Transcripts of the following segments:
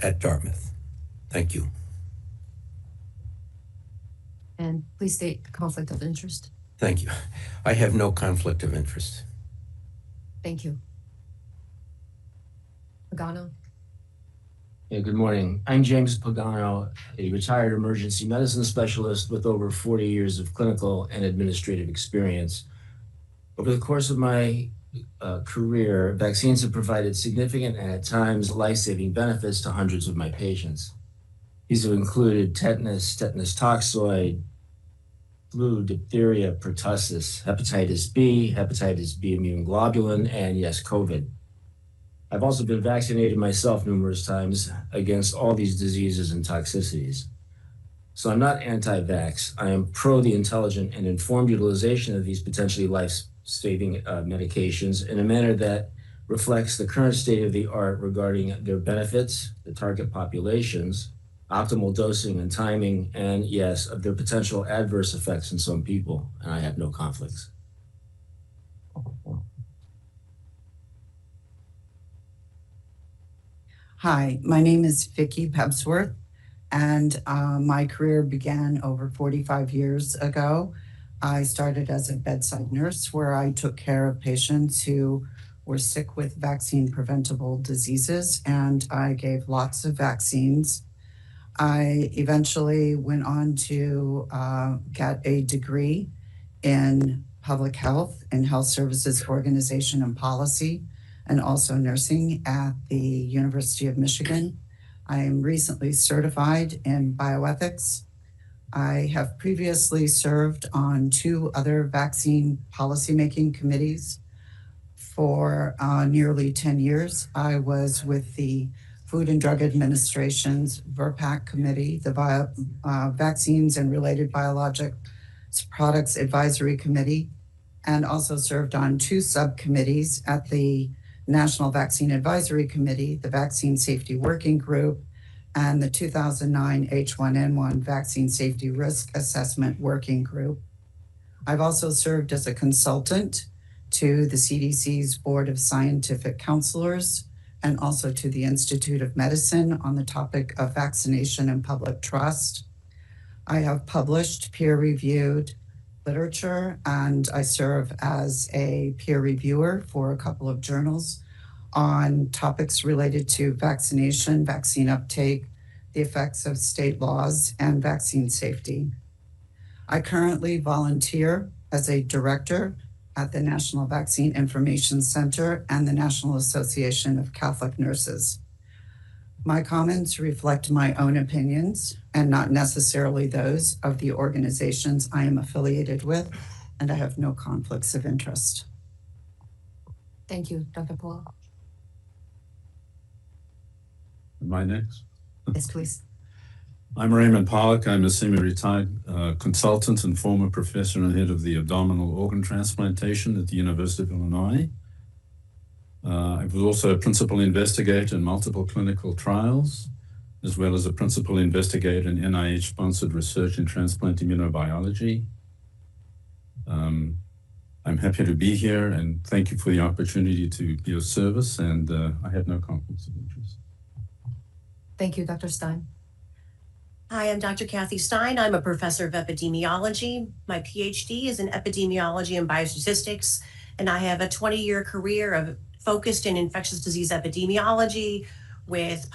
at Dartmouth. Thank you. And please state conflict of interest. Thank you. I have no conflict of interest. Thank you. Pagano. Yeah, good morning. I'm James Pagano, a retired emergency medicine specialist with over 40 years of clinical and administrative experience. Over the course of my career, vaccines have provided significant and at times life-saving benefits to hundreds of my patients. These have included tetanus, tetanus toxoid, flu, diphtheria, pertussis, hepatitis B immune globulin, and yes, COVID. I've also been vaccinated myself numerous times against all these diseases and toxicities. So I'm not anti-vax. I am pro the intelligent and informed utilization of these potentially life-saving medications in a manner that reflects the current state of the art regarding their benefits, the target populations, optimal dosing and timing, and yes, of their potential adverse effects in some people, and I have no conflicts. Hi, my name is Vicki Pebsworth, and my career began over 45 years ago. I started as a bedside nurse where I took care of patients who were sick with vaccine-preventable diseases, and I gave lots of vaccines. I eventually went on to get a degree in public health and health services organization and policy, and also nursing at the University of Michigan. I am recently certified in bioethics. I have previously served on 2 other vaccine policymaking committees for nearly 10 years. I was with the Food and Drug Administration's VRBPAC committee, the Vaccines and Related Biologics Products Advisory Committee, and also served on 2 subcommittees at the National Vaccine Advisory Committee, the Vaccine Safety Working Group, and the 2009 H1N1 Vaccine Safety Risk Assessment Working Group. I've also served as a consultant to the CDC's Board of Scientific Counselors and also to the Institute of Medicine on the topic of vaccination and public trust. I have published peer-reviewed literature, and I serve as a peer reviewer for a couple of journals on topics related to vaccination, vaccine uptake, the effects of state laws, and vaccine safety. I currently volunteer as a director at the National Vaccine Information Center and the National Association of Catholic Nurses. My comments reflect my own opinions and not necessarily those of the organizations I am affiliated with, and I have no conflicts of interest. Thank you, Dr. Paul. Am I next? Yes, please. I'm Raymond Pollock. I'm a semi-retired consultant and former professor and head of the abdominal organ transplantation at the University of Illinois. I was also a principal investigator in multiple clinical trials, as well as a principal investigator in NIH-sponsored research in transplant immunobiology. I'm happy to be here, and thank you for the opportunity to be of service, and I have no conflicts of interest. Thank you, Dr. Stein. Hi, I'm Dr. Kathy Stein. I'm a professor of epidemiology. My PhD is in epidemiology and biostatistics, and I have a 20-year career of focused in infectious disease epidemiology with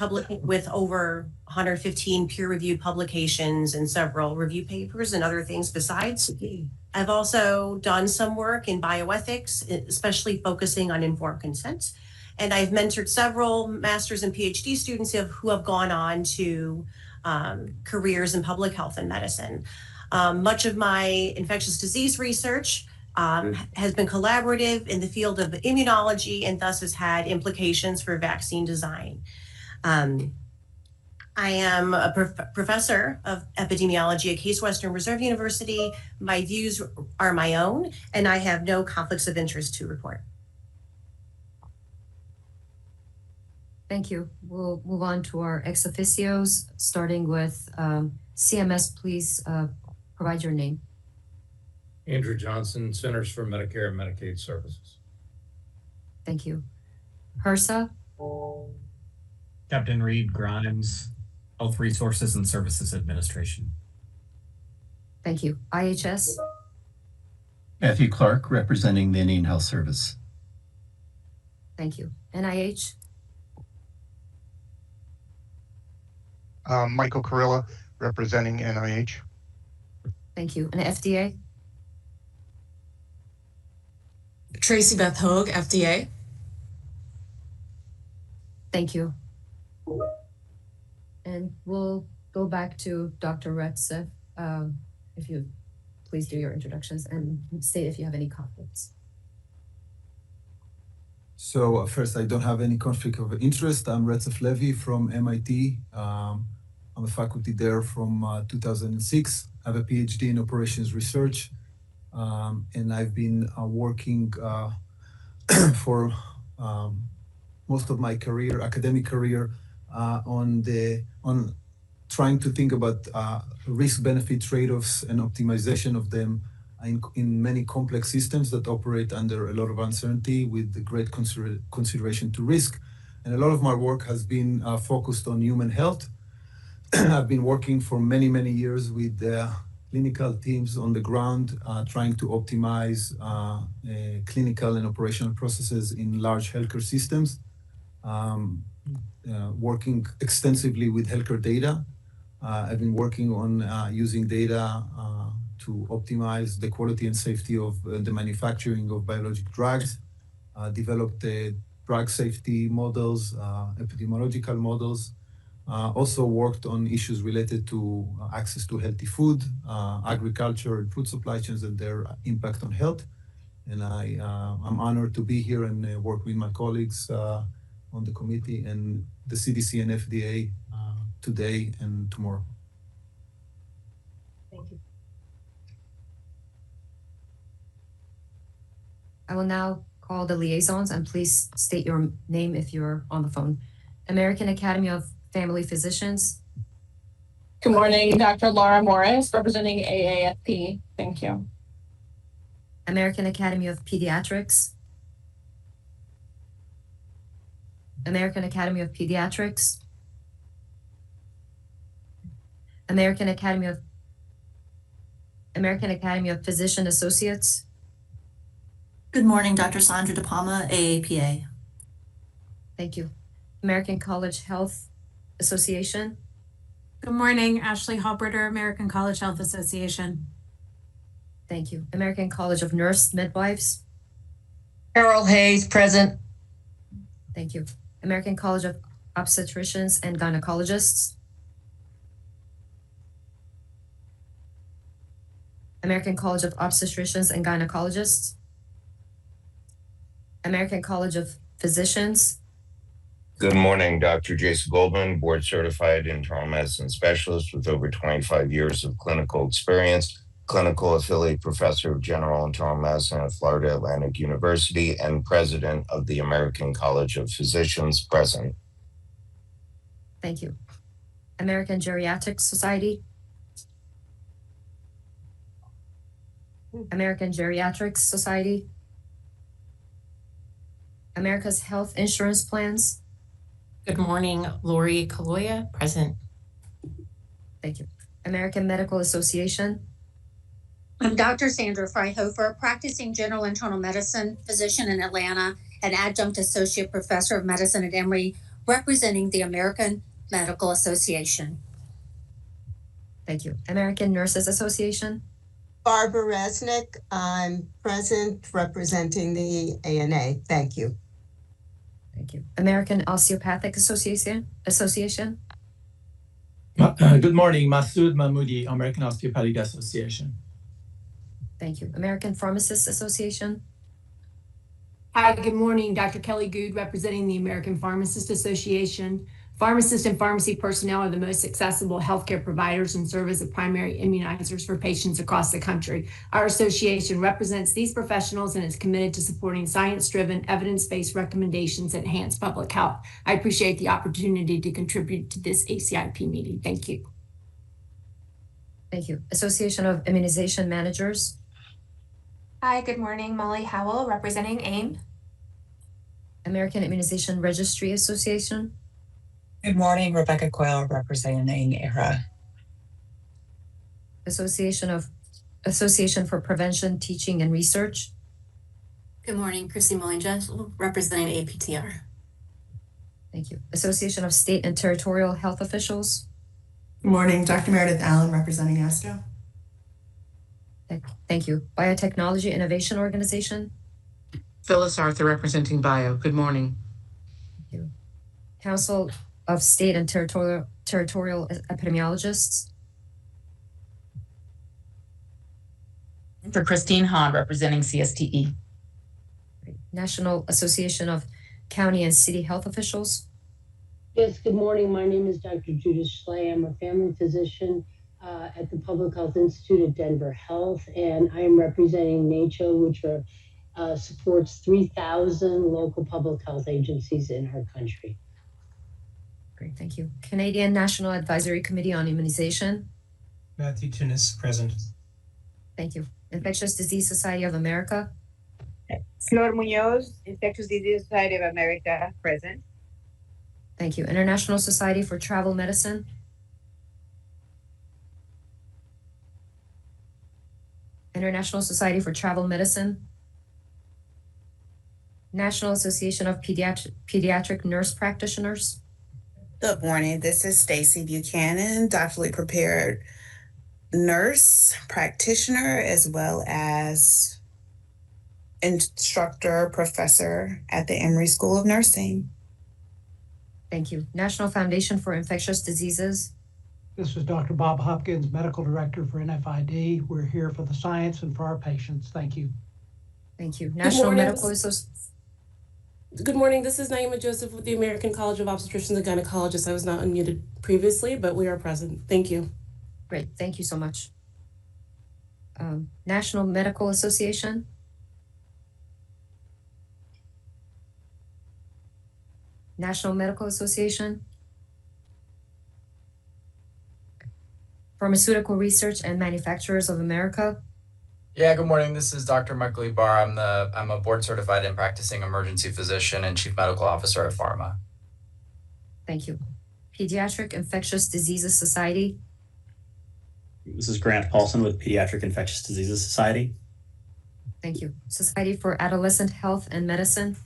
over 115 peer-reviewed publications and several review papers and other things besides. I've also done some work in bioethics, especially focusing on informed consent. And I've mentored several master's and PhD students who have gone on to careers in public health and medicine. Much of my infectious disease research has been collaborative in the field of immunology and thus has had implications for vaccine design. I am a professor of epidemiology at Case Western Reserve University. My views are my own, and I have no conflicts of interest to report. Thank you. We'll move on to our ex officios, starting with CMS. Please provide your name. Andrew Johnson, Centers for Medicare and Medicaid Services. Thank you. HRSA. Captain Reed Grimes, Health Resources and Services Administration. Thank you. IHS? Matthew Clark, representing the Indian Health Service. Thank you. NIH? Michael Carilla, representing NIH. Thank you. And FDA? Tracy Beth Hogue, FDA. Thank you. And we'll go back to Dr. Retzef. If you please do your introductions and state if you have any conflicts. So first, I don't have any conflict of interest. I'm Retzef Levy from MIT. I'm a faculty there from 2006. I have a PhD in operations research, and I've been working for most of my career, academic career, on trying to think about risk-benefit trade-offs and optimization of them in many complex systems that operate under a lot of uncertainty with great consideration to risk. And a lot of my work has been focused on human health. I've been working for many, many years with clinical teams on the ground, trying to optimize clinical and operational processes in large healthcare systems, working extensively with healthcare data. I've been working on using data to optimize the quality and safety of the manufacturing of biologic drugs, developed drug safety models, epidemiological models, also worked on issues related to access to healthy food, agriculture and food supply chains and their impact on health. And I'm honored to be here and work with my colleagues on the committee and the CDC and FDA today and tomorrow. Thank you. I will now call the liaisons, and please state your name if you're on the phone. American Academy of Family Physicians. Good morning, Dr. Laura Morris, representing AAFP. Thank you. American Academy of Pediatrics. American Academy of Pediatrics. American Academy of Physician Associates. Good morning, Dr. Sandra De Palma, AAPA. Thank you. American College Health Association. Good morning, Ashley Halberter, American College Health Association. Thank you. American College of Nurse Midwives. Carol Hayes, present. Thank you. American College of Obstetricians and Gynecologists. American College of Obstetricians and Gynecologists. American College of Physicians. Good morning, Dr. Jason Goldman, board certified internal medicine specialist with over 25 years of clinical experience, clinical affiliate professor of general internal medicine at Florida Atlantic University, and president of the American College of Physicians, present. Thank you. American Geriatric Society. American Geriatrics Society. America's Health Insurance Plans. Good morning, Lori Kaloya, present. Thank you. American Medical Association. I'm Dr. Sandra Freihofer, practicing general internal medicine physician in Atlanta and adjunct associate professor of medicine at Emory, representing the American Medical Association. Thank you. American Nurses Association. Barbara Resnick, I'm present representing the ANA. Thank you. Thank you. American Osteopathic Association. Good morning, Masood Mahmoudi, American Osteopathic Association. Thank you. American Pharmacists Association. Hi, good morning, Dr. Kelly Good, representing the American Pharmacist Association. Pharmacists and pharmacy personnel are the most accessible healthcare providers and serve as the primary immunizers for patients across the country. Our association represents these professionals and is committed to supporting science-driven, evidence-based recommendations that enhance public health. I appreciate the opportunity to contribute to this ACIP meeting. Thank you. Thank you. Association of Immunization Managers. Hi, good morning. Molly Howell, representing AIM. American Immunization Registry Association. Good morning, Rebecca Quayle representing ERA. Association for Prevention, Teaching, and Research. Good morning, Christy Mullinger, representing APTR. Thank you. Association of State and Territorial Health Officials. Good morning, Dr. Meredith Allen, representing ASTRO. Thank you. Biotechnology Innovation Organization. Phyllis Arthur, representing Bio. Good morning. Thank you. Council of State and Territorial Epidemiologists. For Christine Hahn, representing CSTE. National Association of County and City Health Officials. Yes, good morning. My name is Dr. Judith Schley. I'm a family physician at the Public Health Institute at Denver Health, and I am representing NACHO, which supports 3,000 local public health agencies in our country. Great, thank you. Canadian National Advisory Committee on Immunization. Matthew Tunis, present. Thank you. Infectious Disease Society of America. Flor Munoz, Infectious Disease Society of America, present. Thank you. International Society for Travel Medicine. International Society for Travel Medicine. National Association of Pediatric Nurse Practitioners. Good morning. This is Stacy Buchanan, doctorally prepared nurse practitioner, as well as instructor, professor at the Emory School of Nursing. Thank you. National Foundation for Infectious Diseases. This is Dr. Bob Hopkins, Medical Director for NFID. We're here for the science and for our patients. Thank you. Thank you. National Medical Association. Good morning. This is Naima Joseph with the American College of Obstetricians and Gynecologists. I was not unmuted previously, but we are present. Thank you. Great. Thank you so much. National Medical Association. National Medical Association. Pharmaceutical Research and Manufacturers of America. Yeah, good morning. This is Dr. Michael Barr. I'm a board certified and practicing emergency physician and chief medical officer at Pharma. Thank you. Pediatric Infectious Diseases Society. This is Grant Paulson with Pediatric Infectious Diseases Society. Thank you. Society for Adolescent Health and Medicine.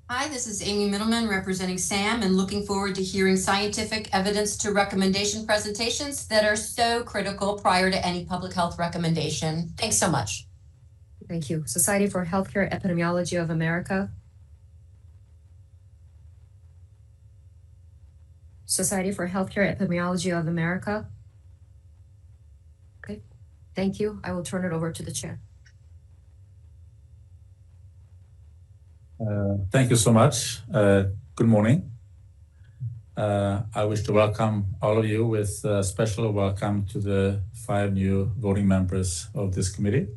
Hi, this is Amy Middleman representing SAM and looking forward to hearing scientific evidence to recommendation presentations that are so critical prior to any public health recommendation. Thanks so much. Thank you. Society for Healthcare Epidemiology of America. Society for Healthcare Epidemiology of America. Okay, thank you. I will turn it over to the chair. Thank you so much. Good morning. I wish to welcome all of you with a special welcome to the 5 new voting members of this committee.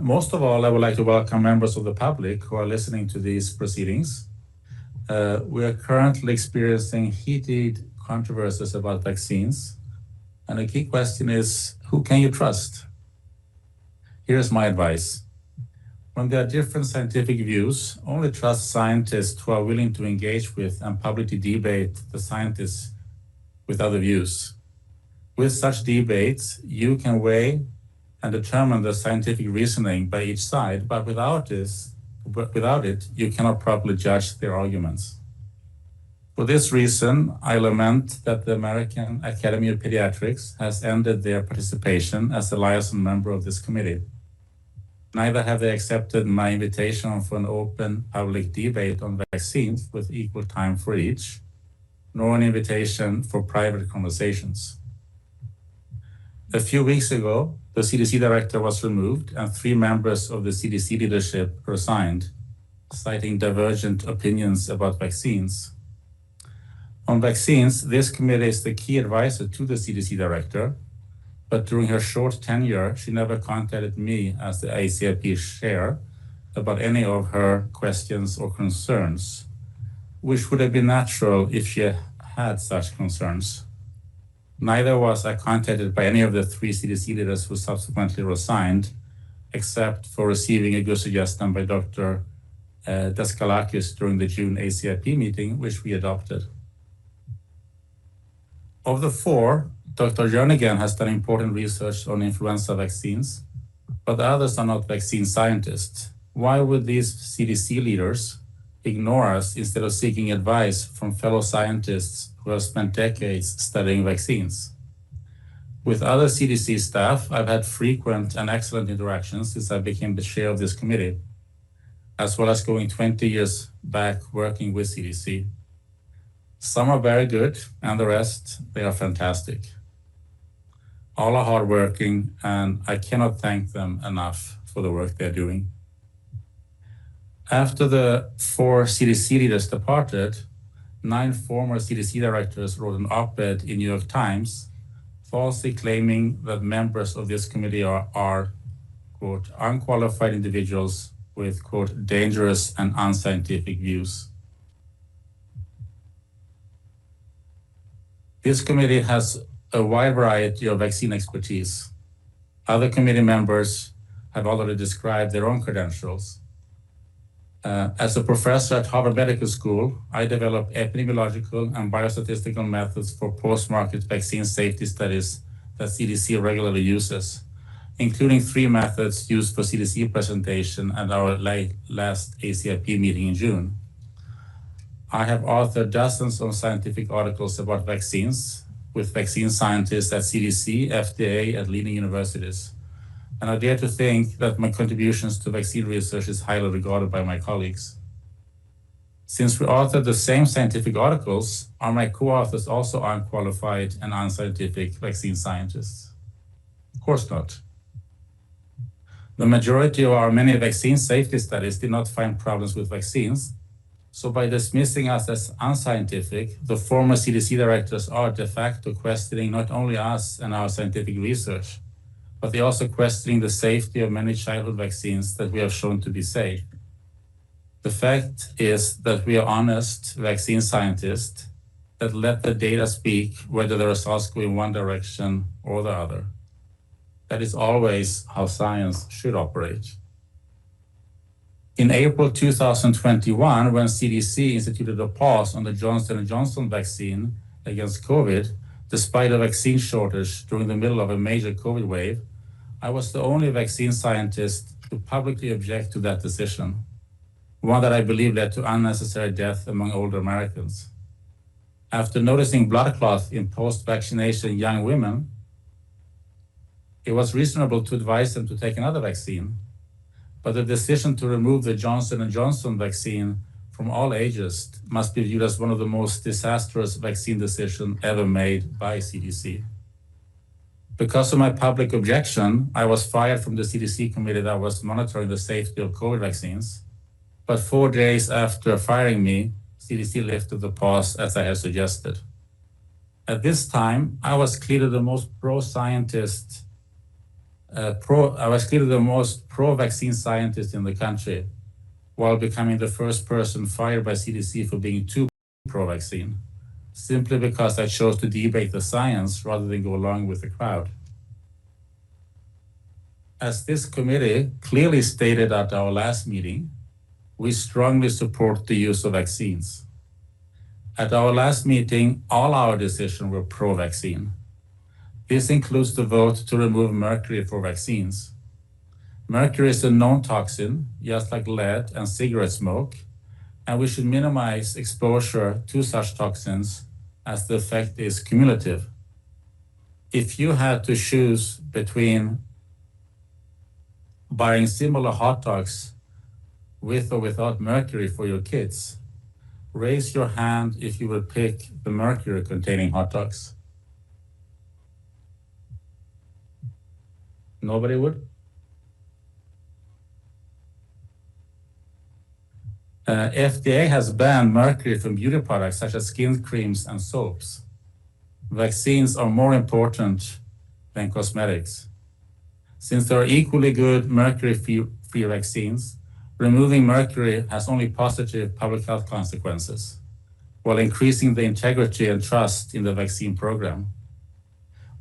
Most of all, I would like to welcome members of the public who are listening to these proceedings. We are currently experiencing heated controversies about vaccines. And the key question is, who can you trust? Here's my advice. When there are different scientific views, only trust scientists who are willing to engage with and publicly debate the scientists with other views. With such debates, you can weigh and determine the scientific reasoning by each side, but without it, you cannot properly judge their arguments. For this reason, I lament that the American Academy of Pediatrics has ended their participation as a liaison member of this committee. Neither have they accepted my invitation for an open public debate on vaccines with equal time for each, nor an invitation for private conversations. A few weeks ago, the CDC director was removed and 3 members of the CDC leadership resigned, citing divergent opinions about vaccines. On vaccines, this committee is the key advisor to the CDC director, but during her short tenure, she never contacted me as the ACIP chair about any of her questions or concerns, which would have been natural if she had such concerns. Neither was I contacted by any of the 3 CDC leaders who subsequently resigned, except for receiving a good suggestion by Dr. Daskalakis during the June ACIP meeting, which we adopted. Of the four, Dr. Jernigan has done important research on influenza vaccines, but the others are not vaccine scientists. Why would these CDC leaders ignore us instead of seeking advice from fellow scientists who have spent decades studying vaccines? With other CDC staff, I've had frequent and excellent interactions since I became the chair of this committee, as well as going 20 years back working with CDC. Some are very good, and the rest, they are fantastic. All are hardworking, and I cannot thank them enough for the work they're doing. After the four CDC leaders departed, 9 former CDC directors wrote an op-ed in New York Times, falsely claiming that members of this committee are quote, unqualified individuals with, quote, dangerous and unscientific views. This committee has a wide variety of vaccine expertise. Other committee members have already described their own credentials. As a professor at Harvard Medical School, I develop epidemiological and biostatistical methods for post-market vaccine safety studies that CDC regularly uses, including 3 methods used for CDC presentation at our last ACIP meeting in June. I have authored dozens of scientific articles about vaccines with vaccine scientists at CDC, FDA, at leading universities. And I dare to think that my contributions to vaccine research is highly regarded by my colleagues. Since we authored the same scientific articles, are my co-authors also unqualified and unscientific vaccine scientists? Of course not. The majority of our many vaccine safety studies did not find problems with vaccines. So by dismissing us as unscientific, the former CDC directors are de facto questioning not only us and our scientific research, but they're also questioning the safety of many childhood vaccines that we have shown to be safe. The fact is that we are honest vaccine scientists that let the data speak whether the results go in one direction or the other. That is always how science should operate. In April 2021, when CDC instituted a pause on the Johnson & Johnson vaccine against COVID, despite a vaccine shortage during the middle of a major COVID wave, I was the only vaccine scientist to publicly object to that decision, one that I believe led to unnecessary death among older Americans. After noticing blood clots in post-vaccination young women, it was reasonable to advise them to take another vaccine, but the decision to remove the Johnson & Johnson vaccine from all ages must be viewed as one of the most disastrous vaccine decisions ever made by CDC. Because of my public objection, I was fired from the CDC committee that was monitoring the safety of COVID vaccines. But 4 days after firing me, CDC lifted the pause as I had suggested. At this time, I was clearly the most pro-vaccine scientist in the country, while becoming the first person fired by CDC for being too pro-vaccine, simply because I chose to debate the science rather than go along with the crowd. As this committee clearly stated at our last meeting, we strongly support the use of vaccines. At our last meeting, all our decisions were pro-vaccine. This includes the vote to remove mercury for vaccines. Mercury is a known toxin, just like lead and cigarette smoke, and we should minimize exposure to such toxins as the effect is cumulative. If you had to choose between buying similar hot dogs with or without mercury for your kids, raise your hand if you would pick the mercury-containing hot dogs. Nobody would? FDA has banned mercury from beauty products such as skin creams and soaps. Vaccines are more important than cosmetics. Since there are equally good mercury-free vaccines, removing mercury has only positive public health consequences, while increasing the integrity and trust in the vaccine program.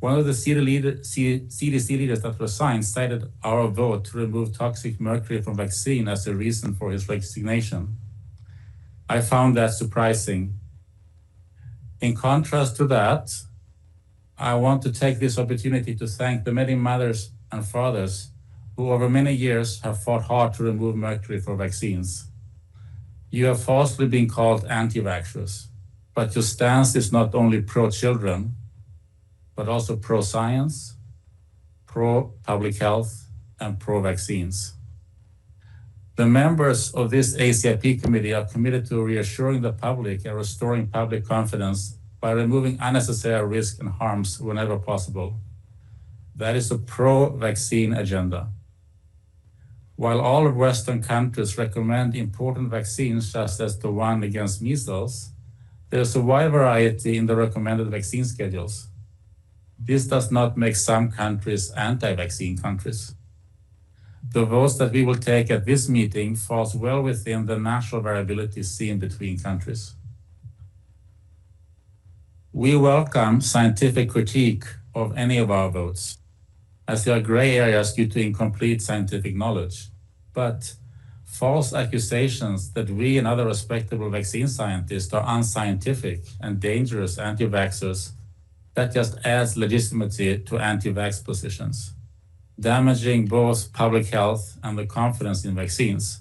One of the CDC leaders that resigned cited our vote to remove toxic mercury from vaccine as a reason for his resignation. I found that surprising. In contrast to that, I want to take this opportunity to thank the many mothers and fathers who over many years have fought hard to remove mercury for vaccines. You have falsely been called anti-vaxxers, but your stance is not only pro-children, but also pro-science, pro-public health, and pro-vaccines. The members of this ACIP committee are committed to reassuring the public and restoring public confidence by removing unnecessary risks and harms whenever possible. That is a pro-vaccine agenda. While all Western countries recommend important vaccines, such as the one against measles, there's a wide variety in the recommended vaccine schedules. This does not make some countries anti-vaccine countries. The votes that we will take at this meeting falls well within the national variability seen between countries. We welcome scientific critique of any of our votes, as there are gray areas due to incomplete scientific knowledge. But false accusations that we and other respectable vaccine scientists are unscientific and dangerous anti-vaxxers, that just adds legitimacy to anti-vax positions, damaging both public health and the confidence in vaccines.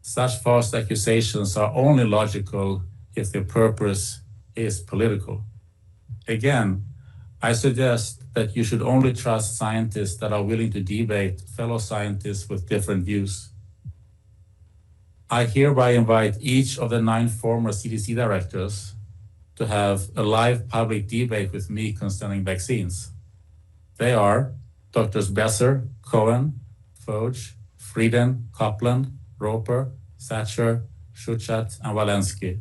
Such false accusations are only logical if their purpose is political. Again, I suggest that you should only trust scientists that are willing to debate fellow scientists with different views. I hereby invite each of the 9 former CDC directors to have a live public debate with me concerning vaccines. They are Drs. Besser, Cohen, Fauci, Frieden, Copland, Roper, Thatcher, Schuchat, and Walensky.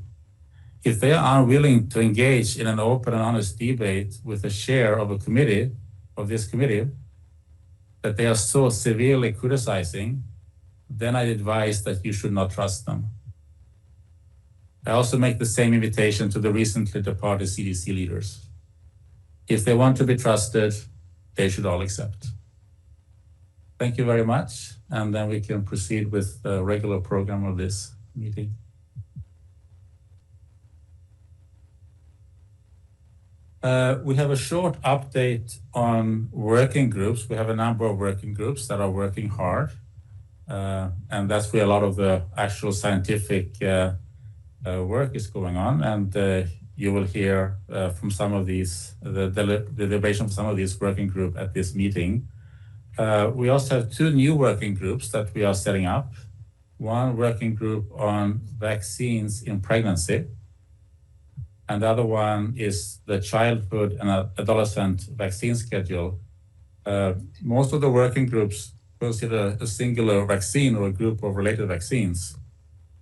If they are unwilling to engage in an open and honest debate with a chair of this committee, that they are so severely criticizing, then I advise that you should not trust them. I also make the same invitation to the recently departed CDC leaders. If they want to be trusted, they should all accept. Thank you very much, and then we can proceed with the regular program of this meeting. We have a short update on working groups. We have a number of working groups that are working hard, and that's where a lot of the actual scientific work is going on. And you will hear from some of these, the deliberation from some of these working groups at this meeting. We also have 2 new working groups that we are setting up. One working group on vaccines in pregnancy, and the other one is the childhood and adolescent vaccine schedule. Most of the working groups consider a singular vaccine or a group of related vaccines.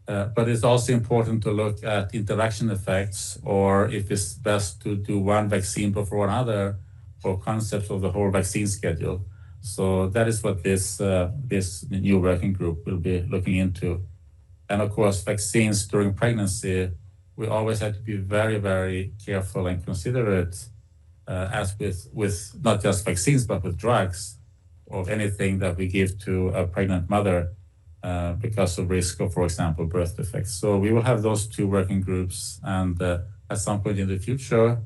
But it's also important to look at interaction effects, or if it's best to do one vaccine before another, or concepts of the whole vaccine schedule. So that is what this new working group will be looking into. And of course, vaccines during pregnancy, we always have to be very, very careful and considerate, as with not just vaccines, but with drugs, of anything that we give to a pregnant mother because of risk of, for example, birth defects. So we will have those 2 working groups, and at some point in the future,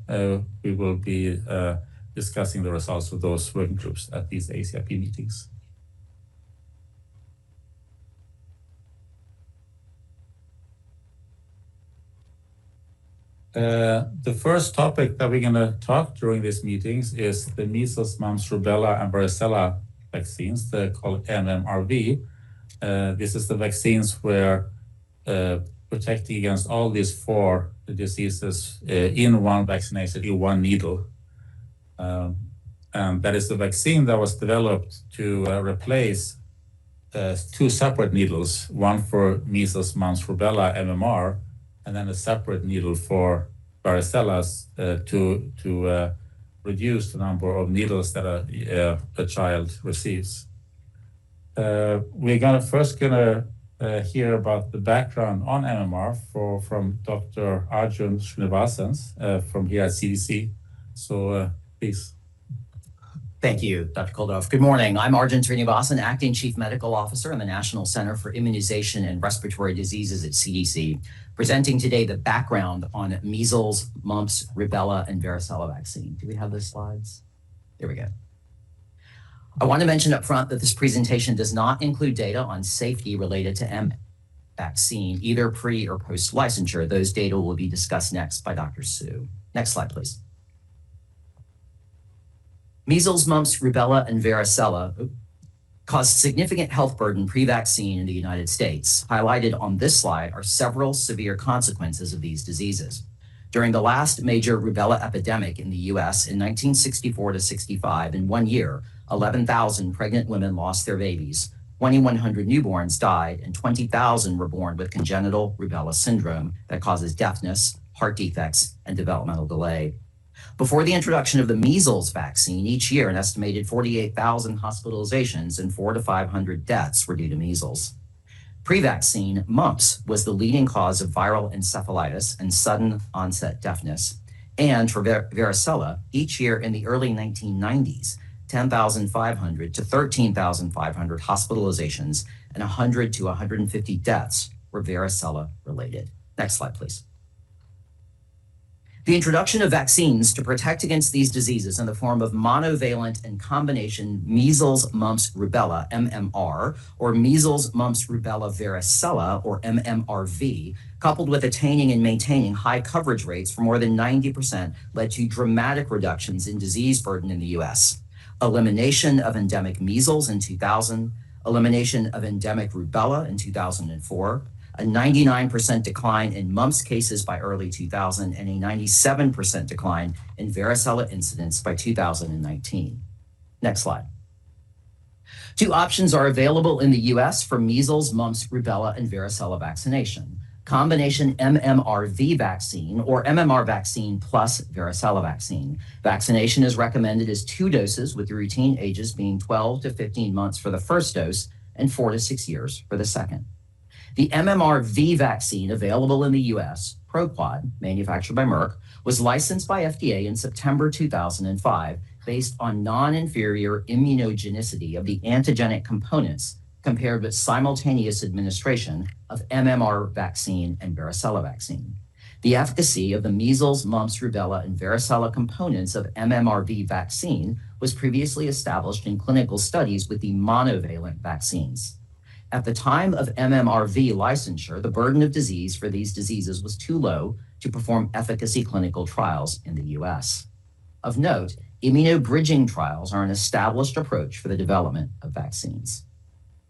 we will be discussing the results of those working groups at these ACIP meetings. The first topic that we're going to talk during these meetings is the measles, mumps, rubella, and varicella vaccines. They're called MMRV. This is the vaccines where protecting against all these 4 diseases in one vaccination, in one needle. And that is the vaccine that was developed to replace 2 separate needles, one for measles, mumps, rubella, MMR, and then a separate needle for varicella to reduce the number of needles that a child receives. We're first gonna hear about the background on MMR from Dr. Arjun Srinivasan from here at CDC. So please. Thank you, Dr. Koldoff. Good morning. I'm Arjun Srinivasan, Acting Chief Medical Officer in the National Center for Immunization and Respiratory Diseases at CDC, presenting today the background on measles, mumps, rubella, and varicella vaccine. Do we have those slides? There we go. I want to mention up front that this presentation does not include data on safety related to M vaccine, either pre or post licensure. Those data will be discussed next by Dr. Su. Next slide, please. Measles, mumps, rubella, and varicella cause significant health burden pre-vaccine in the United States. Highlighted on this slide are several severe consequences of these diseases. During the last major rubella epidemic in the US in 1964 to 65, in 1 year, 11,000 pregnant women lost their babies, 2,100 newborns died, and 20,000 were born with congenital rubella syndrome that causes deafness, heart defects, and developmental delay. Before the introduction of the measles vaccine, each year an estimated 48,000 hospitalizations and 400 to 500 deaths were due to measles. Pre-vaccine, mumps was the leading cause of viral encephalitis and sudden onset deafness. And for varicella, each year in the early 1990s, 10,500 to 13,500 hospitalizations and 100 to 150 deaths were varicella related. Next slide, please. The introduction of vaccines to protect against these diseases in the form of monovalent and combination measles, mumps, rubella, MMR, or measles, mumps, rubella, varicella, or MMRV, coupled with attaining and maintaining high coverage rates for more than 90%, led to dramatic reductions in disease burden in the US. Elimination of endemic measles in 2000, elimination of endemic rubella in 2004, a 99% decline in mumps cases by early 2000, and a 97% decline in varicella incidence by 2019. Next slide. Two options are available in the US for measles, mumps, rubella, and varicella vaccination. Combination MMRV vaccine or MMR vaccine plus varicella vaccine. Vaccination is recommended as 2 doses with the routine ages being 12 to 15 months for the first dose and 4 to 6 years for the second. The MMRV vaccine available in the US, ProQuad, manufactured by Merck, was licensed by FDA in September 2005 based on non-inferior immunogenicity of the antigenic components compared with simultaneous administration of MMR vaccine and varicella vaccine. The efficacy of the measles, mumps, rubella, and varicella components of MMRV vaccine was previously established in clinical studies with the monovalent vaccines. At the time of MMRV licensure, the burden of disease for these diseases was too low to perform efficacy clinical trials in the US. Of note, immunobridging trials are an established approach for the development of vaccines.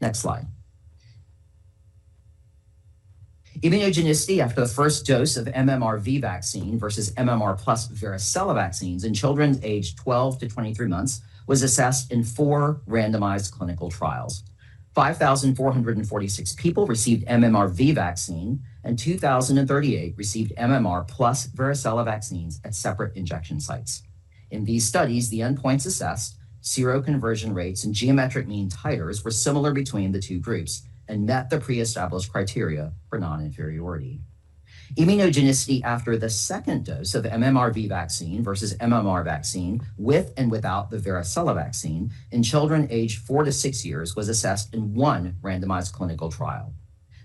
Next slide. Immunogenicity after the first dose of MMRV vaccine versus MMR plus varicella vaccines in children aged 12 to 23 months was assessed in 4 randomized clinical trials. 5,446 people received MMRV vaccine and 2,038 received MMR plus varicella vaccines at separate injection sites. In these studies, the endpoints assessed, seroconversion rates, and geometric mean titers were similar between the 2 groups and met the pre-established criteria for non-inferiority. Immunogenicity after the second dose of MMRV vaccine versus MMR vaccine with and without the varicella vaccine in children aged 4 to 6 years was assessed in 1 randomized clinical trial.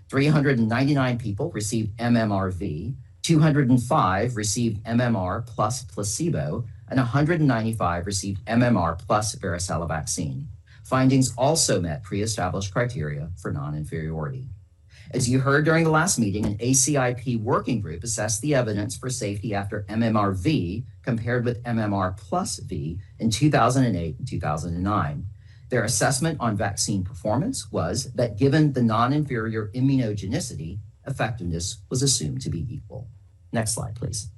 399 people received MMRV, 205 received MMR plus placebo, and 195 received MMR plus varicella vaccine. Findings also met pre-established criteria for non-inferiority. As you heard during the last meeting, an ACIP working group assessed the evidence for safety after MMRV compared with MMR plus V in 2008 and 2009. Their assessment on vaccine performance was that given the non-inferior immunogenicity, effectiveness was assumed to be equal. Next slide, please.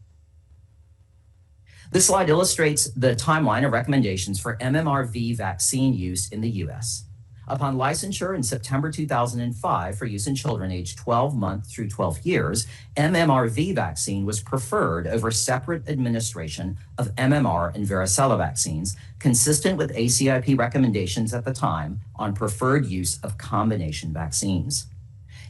This slide illustrates the timeline of recommendations for MMRV vaccine use in the US. Upon licensure in September 2005 for use in children aged 12 months through 12 years, MMRV vaccine was preferred over separate administration of MMR and varicella vaccines, consistent with ACIP recommendations at the time on preferred use of combination vaccines.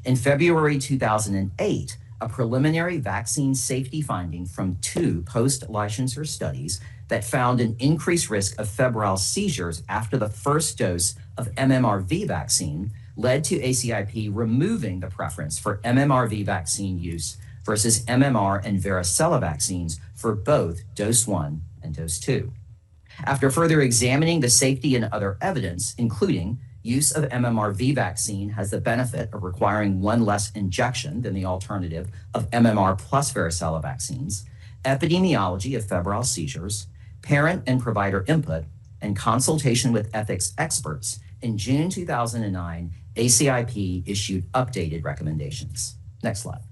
In February 2008, a preliminary vaccine safety finding from 2 post-licensure studies that found an increased risk of febrile seizures after the first dose of MMRV vaccine led to ACIP removing the preference for MMRV vaccine use versus MMR and varicella vaccines for both dose 1 and dose 2. After further examining the safety and other evidence, including use of MMRV vaccine has the benefit of requiring 1 less injection than the alternative of MMR plus varicella vaccines, epidemiology of febrile seizures, parent and provider input, and consultation with ethics experts, in June 2009, ACIP issued updated recommendations. Next slide.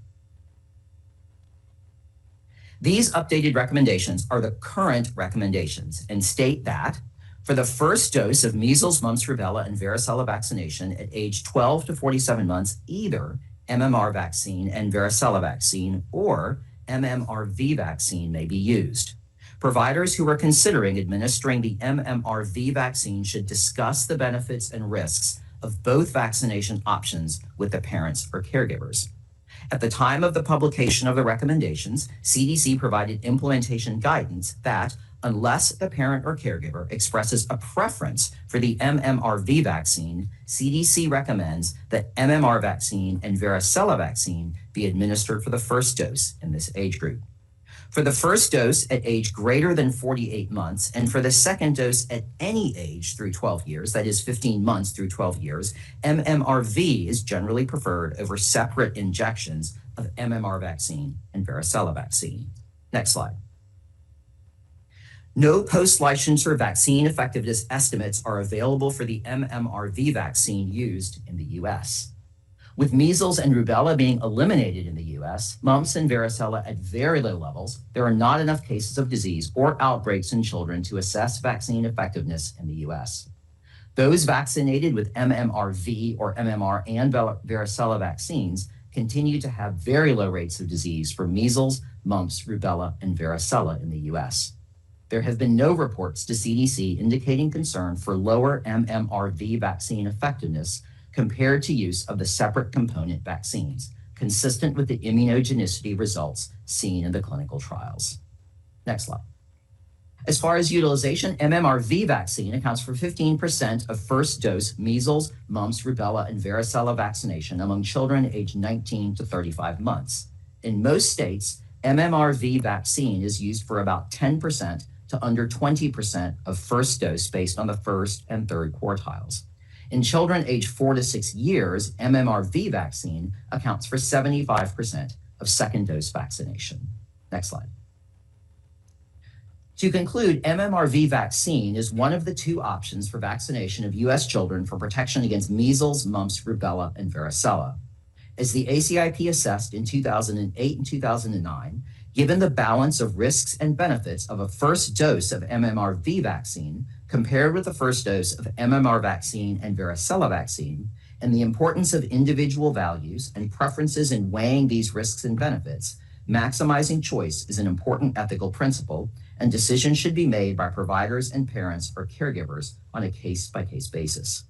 These updated recommendations are the current recommendations and state that for the first dose of measles, mumps, rubella, and varicella vaccination at age 12 to 47 months, either MMR vaccine and varicella vaccine or MMRV vaccine may be used. Providers who are considering administering the MMRV vaccine should discuss the benefits and risks of both vaccination options with the parents or caregivers. At the time of the publication of the recommendations, CDC provided implementation guidance that, unless the parent or caregiver expresses a preference for the MMRV vaccine, CDC recommends that MMR vaccine and varicella vaccine be administered for the first dose in this age group. For the first dose at age greater than 48 months, and for the second dose at any age through 12 years, that is 15 months through 12 years, MMRV is generally preferred over separate injections of MMR vaccine and varicella vaccine. Next slide. No post-licensure vaccine effectiveness estimates are available for the MMRV vaccine used in the U.S. With measles and rubella being eliminated in the U.S., mumps and varicella at very low levels, there are not enough cases of disease or outbreaks in children to assess vaccine effectiveness in the U.S. Those vaccinated with MMRV or MMR and varicella vaccines continue to have very low rates of disease for measles, mumps, rubella, and varicella in the U.S. There have been no reports to CDC indicating concern for lower MMRV vaccine effectiveness compared to use of the separate component vaccines, consistent with the immunogenicity results seen in the clinical trials. Next slide. As far as utilization, MMRV vaccine accounts for 15% of first dose measles, mumps, rubella, and varicella vaccination among children aged 19 to 35 months. In most states, MMRV vaccine is used for about 10% to under 20% of first dose based on the first and third quartiles. In children aged 4 to 6 years, MMRV vaccine accounts for 75% of second dose vaccination. Next slide. To conclude, MMRV vaccine is one of the 2 options for vaccination of U.S. children for protection against measles, mumps, rubella, and varicella. As the ACIP assessed in 2008 and 2009, given the balance of risks and benefits of a first dose of MMRV vaccine compared with the first dose of MMR vaccine and varicella vaccine, and the importance of individual values and preferences in weighing these risks and benefits, maximizing choice is an important ethical principle, and decisions should be made by providers and parents or caregivers on a case-by-case basis.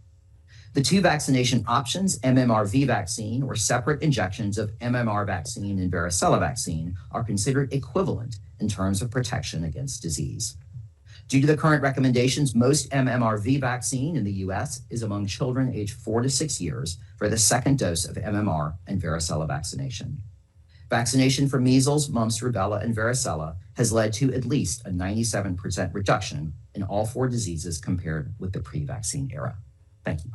The 2 vaccination options, MMRV vaccine or separate injections of MMR vaccine and varicella vaccine, are considered equivalent in terms of protection against disease. Due to the current recommendations, most MMRV vaccine in the U.S. is among children aged 4 to 6 years for the second dose of MMR and varicella vaccination. Vaccination for measles, mumps, rubella, and varicella has led to at least a 97% reduction in all 4 diseases compared with the pre-vaccine era. Thank you.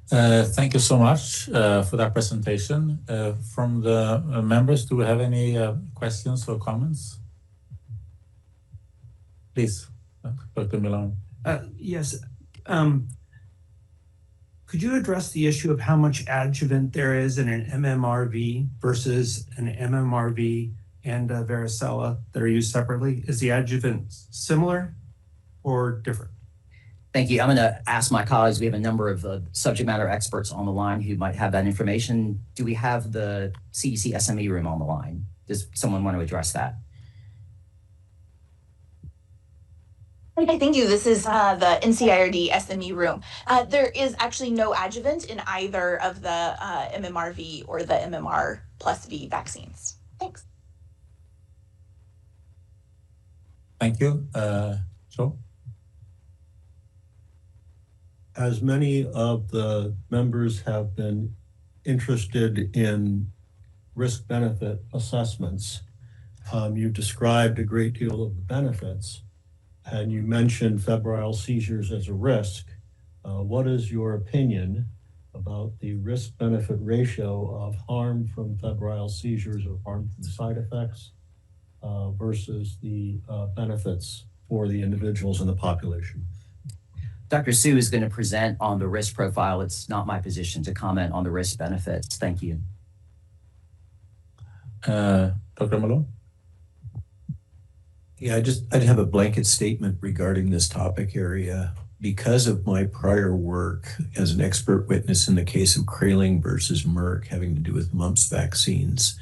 Thank you so much for that presentation. From the members, do we have any questions or comments? Please, Dr. Milan. Yes. Could you address the issue of how much adjuvant there is in an MMRV versus an MMRV and varicella that are used separately? Is the adjuvant similar or different? Thank you. I'm going to ask my colleagues. We have a number of subject matter experts on the line who might have that information. Do we have the CDC SME room on the line? Does someone want to address that? Hi, thank you. This is the NCIRD SME room. There is actually no adjuvant in either of the MMRV or the MMR plus V vaccines. Thanks. Thank you. Joe? As many of the members have been interested in risk-benefit assessments, you described a great deal of the benefits, and you mentioned febrile seizures as a risk. What is your opinion about the risk-benefit ratio of harm from febrile seizures or harm from side effects versus the benefits for the individuals in the population? Dr. Su is going to present on the risk profile. It's not my position to comment on the risk benefits. Thank you. Dr. Malone? Yeah, I'd have a blanket statement regarding this topic area. Because of my prior work as an expert witness in the case of Kraling versus Merck having to do with mumps vaccines,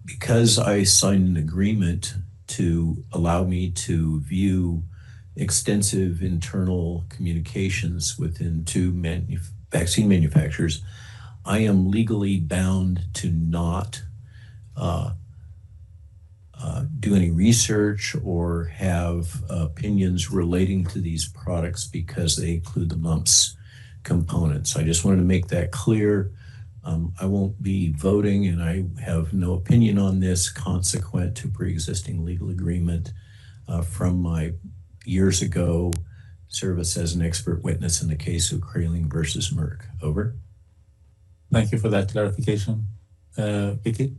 because I signed an agreement to allow me to view extensive internal communications within two vaccine manufacturers, I am legally bound to not do any research or have opinions relating to these products because they include the mumps components. I just wanted to make that clear. I won't be voting, and I have no opinion on this consequent to pre-existing legal agreement from my years ago service as an expert witness in the case of Kraling versus Merck. Over. Thank you for that clarification. Vicky?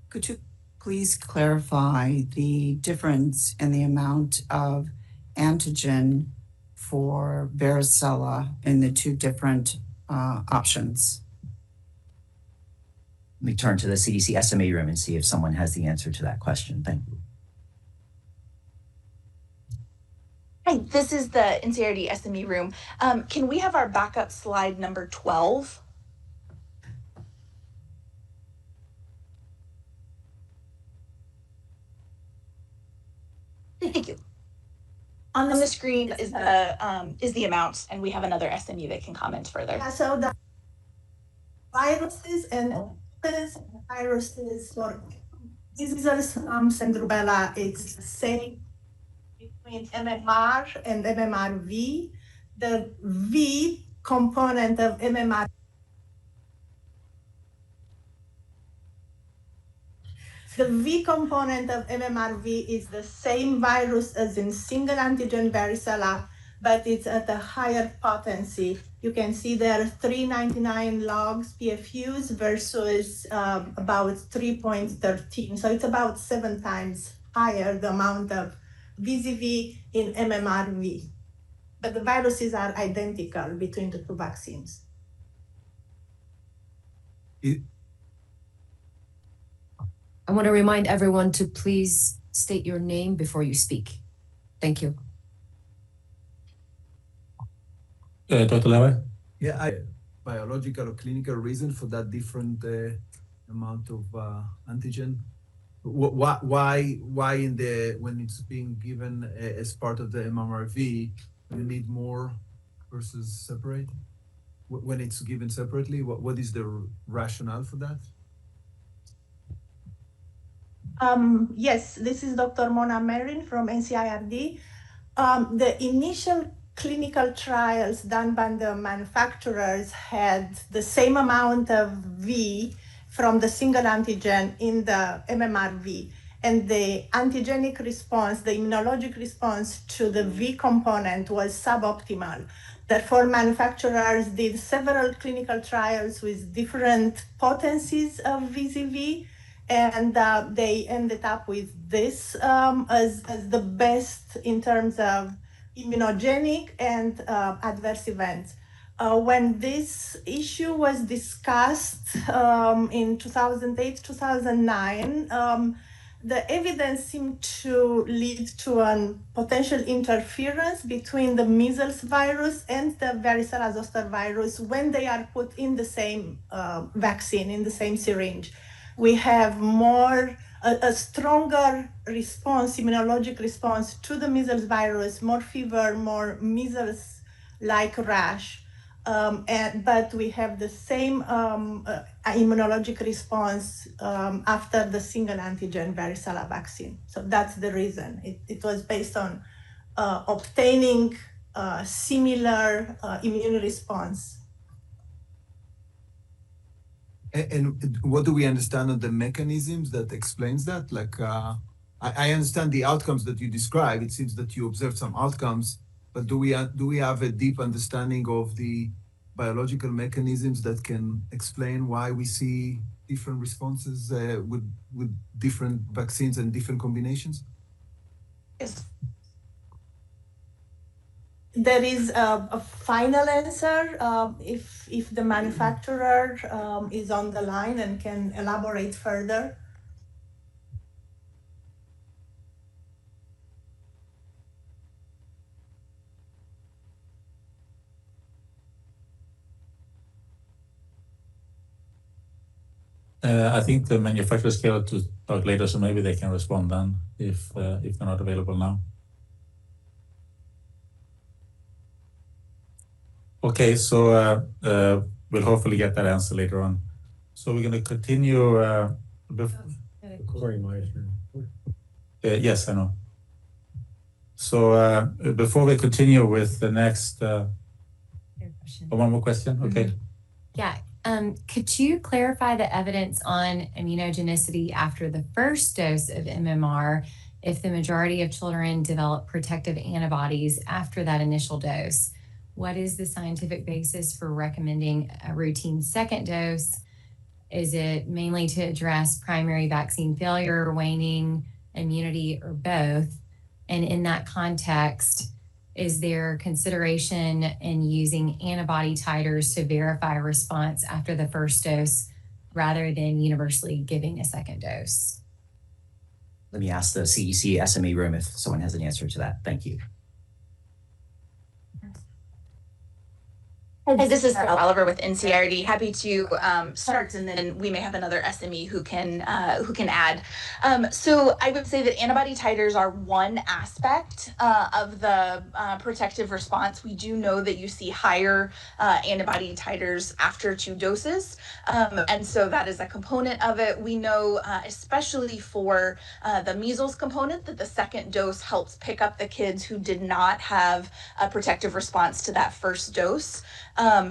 Could you please clarify the difference in the amount of antigen for varicella in the two different options? Let me turn to the CDC SMA room and see if someone has the answer to that question. Thank you. Hi, this is the NCIRD SME room. Can we have our backup slide number 12? Thank you. On the screen is the amounts, and we have another SME that can comment further. Yeah, so the viruses and viruses for measles, mumps, and rubella, it's the same between MMR and MMRV. The V component of MMR. The V component of MMRV is the same virus as in single antigen varicella, but it's at a higher potency. You can see there are 399 logs PFUs versus about 3.13. So it's about 7 times higher the amount of VZV in MMRV. But the viruses are identical between the two vaccines. I want to remind everyone to please state your name before you speak. Thank you. Dr. Lava? Yeah, biological or clinical reason for that different amount of antigen? Why when it's being given as part of the MMRV, you need more versus separate? When it's given separately, what is the rationale for that? Yes, this is Dr. Mona Marin from NCIRD. The initial clinical trials done by the manufacturers had the same amount of V from the single antigen in the MMRV. And the antigenic response, the immunologic response to the V component was suboptimal. Therefore, manufacturers did several clinical trials with different potencies of VZV, and they ended up with this as the best in terms of immunogenic and adverse events. When this issue was discussed in 2008, 2009, the evidence seemed to lead to a potential interference between the measles virus and the varicella zoster virus when they are put in the same vaccine, in the same syringe. We have more a stronger response, immunologic response to the measles virus, more fever, more measles-like rash. But we have the same immunologic response after the single antigen varicella vaccine. So that's the reason. It was based on obtaining similar immune response. And what do we understand of the mechanisms that explains that? Like, I understand the outcomes that you describe. It seems that you observed some outcomes, but do we have a deep understanding of the biological mechanisms that can explain why we see different responses with different vaccines and different combinations? Yes. There is a final answer if the manufacturer is on the line and can elaborate further. I think the manufacturer is scheduled to talk later, so maybe they can respond then if they're not available now. Okay, so we'll hopefully get that answer later on. So we're going to continue. Yes, I know. So before we continue with the next, one more question. Okay. Yeah. Could you clarify the evidence on immunogenicity after the first dose of MMR if the majority of children develop protective antibodies after that initial dose? What is the scientific basis for recommending a routine second dose? Is it mainly to address primary vaccine failure, waning immunity, or both? And in that context, is there consideration in using antibody titers to verify response after the first dose rather than universally giving a second dose? Let me ask the CDC SME room if someone has an answer to that. Thank you. Hi, this is Oliver with NCRD. Happy to start, and then we may have another SME who can add. So I would say that antibody titers are one aspect of the protective response. We do know that you see higher antibody titers after 2 doses, and so that is a component of it. We know, especially for the measles component, that the second dose helps pick up the kids who did not have a protective response to that first dose.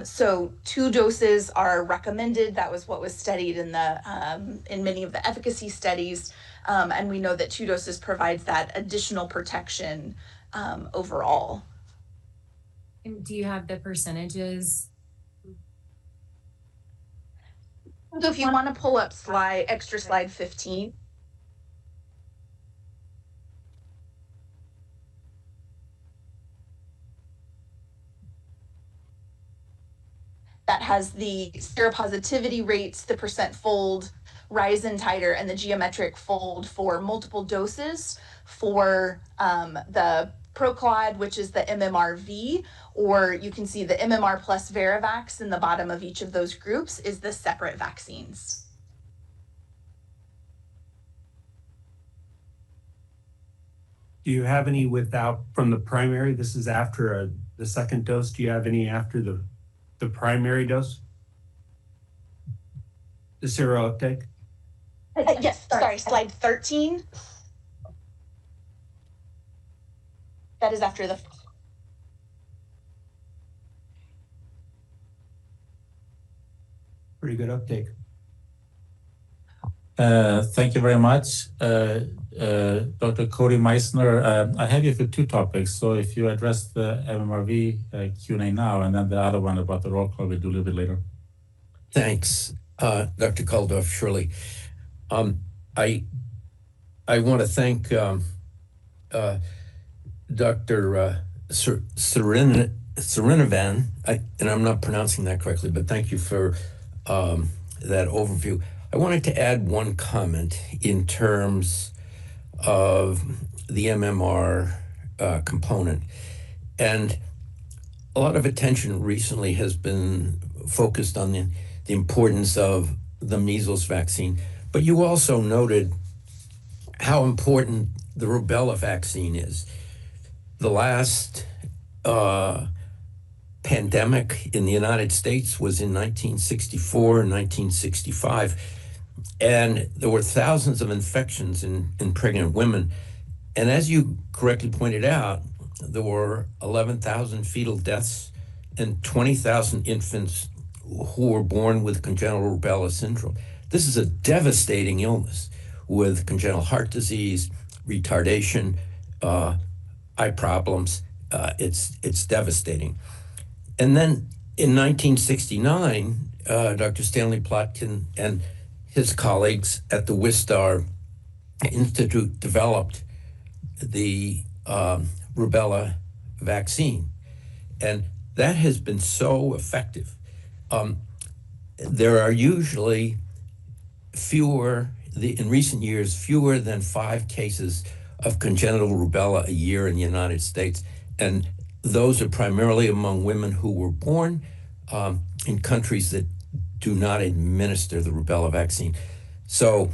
So 2 doses are recommended. That was what was studied in many of the efficacy studies. And we know that 2 doses provides that additional protection overall. And do you have the percentages? So if you want to pull up extra slide 15. That has the seropositivity rates, the percent fold, rise in titer, and the geometric fold for multiple doses for the Proclad, which is the MMRV, or you can see the MMR plus Varivax in the bottom of each of those groups is the separate vaccines. Do you have any from the primary? This is after the second dose. Do you have any after the primary dose? The sero uptake? Yes, sorry, slide 13. That is after the... Pretty good uptake. Thank you very much. Dr. Cody Meissner, I have you for 2 topics. So if you address the MMRV Q&A now, and then the other one about the roll call, we'll do a little bit later. Thanks, Dr. Kuldorf, Shirley. I want to thank Dr. Serinovan, and I'm not pronouncing that correctly, but thank you for that overview. I wanted to add one comment in terms of the MMR component. And a lot of attention recently has been focused on the importance of the measles vaccine. But you also noted how important the rubella vaccine is. The last pandemic in the United States was in 1964 and 1965. And there were thousands of infections in pregnant women. And as you correctly pointed out, there were 11,000 fetal deaths and 20,000 infants who were born with congenital rubella syndrome. This is a devastating illness with congenital heart disease, retardation, eye problems. It's devastating. And then in 1969, Dr. Stanley Plotkin and his colleagues at the Wistar Institute developed the rubella vaccine. And that has been so effective. There are usually in recent years, fewer than 5 cases of congenital rubella a year in the United States. And those are primarily among women who were born in countries that do not administer the rubella vaccine. So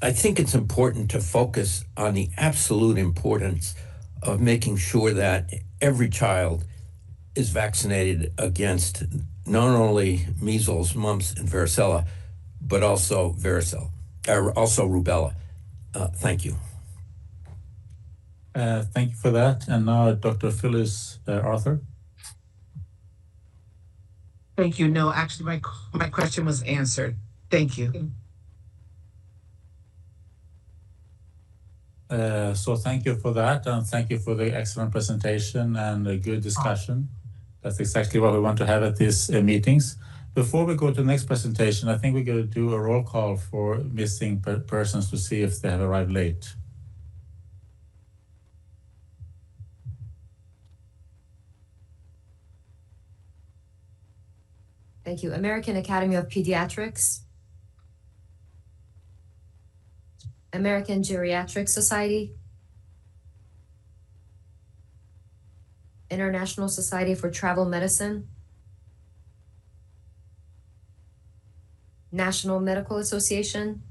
I think it's important to focus on the absolute importance of making sure that every child is vaccinated against not only measles, mumps, and varicella, but also rubella. Thank you. Thank you for that. And now Dr. Phyllis Arthur. Thank you. No, actually, my question was answered. Thank you. So thank you for that, and thank you for the excellent presentation and a good discussion. That's exactly what we want to have at these meetings. Before we go to the next presentation, I think we're going to do a roll call for missing persons to see if they have arrived late. Thank you. American Academy of Pediatrics. American Geriatric Society. International Society for Travel Medicine. National Medical Association.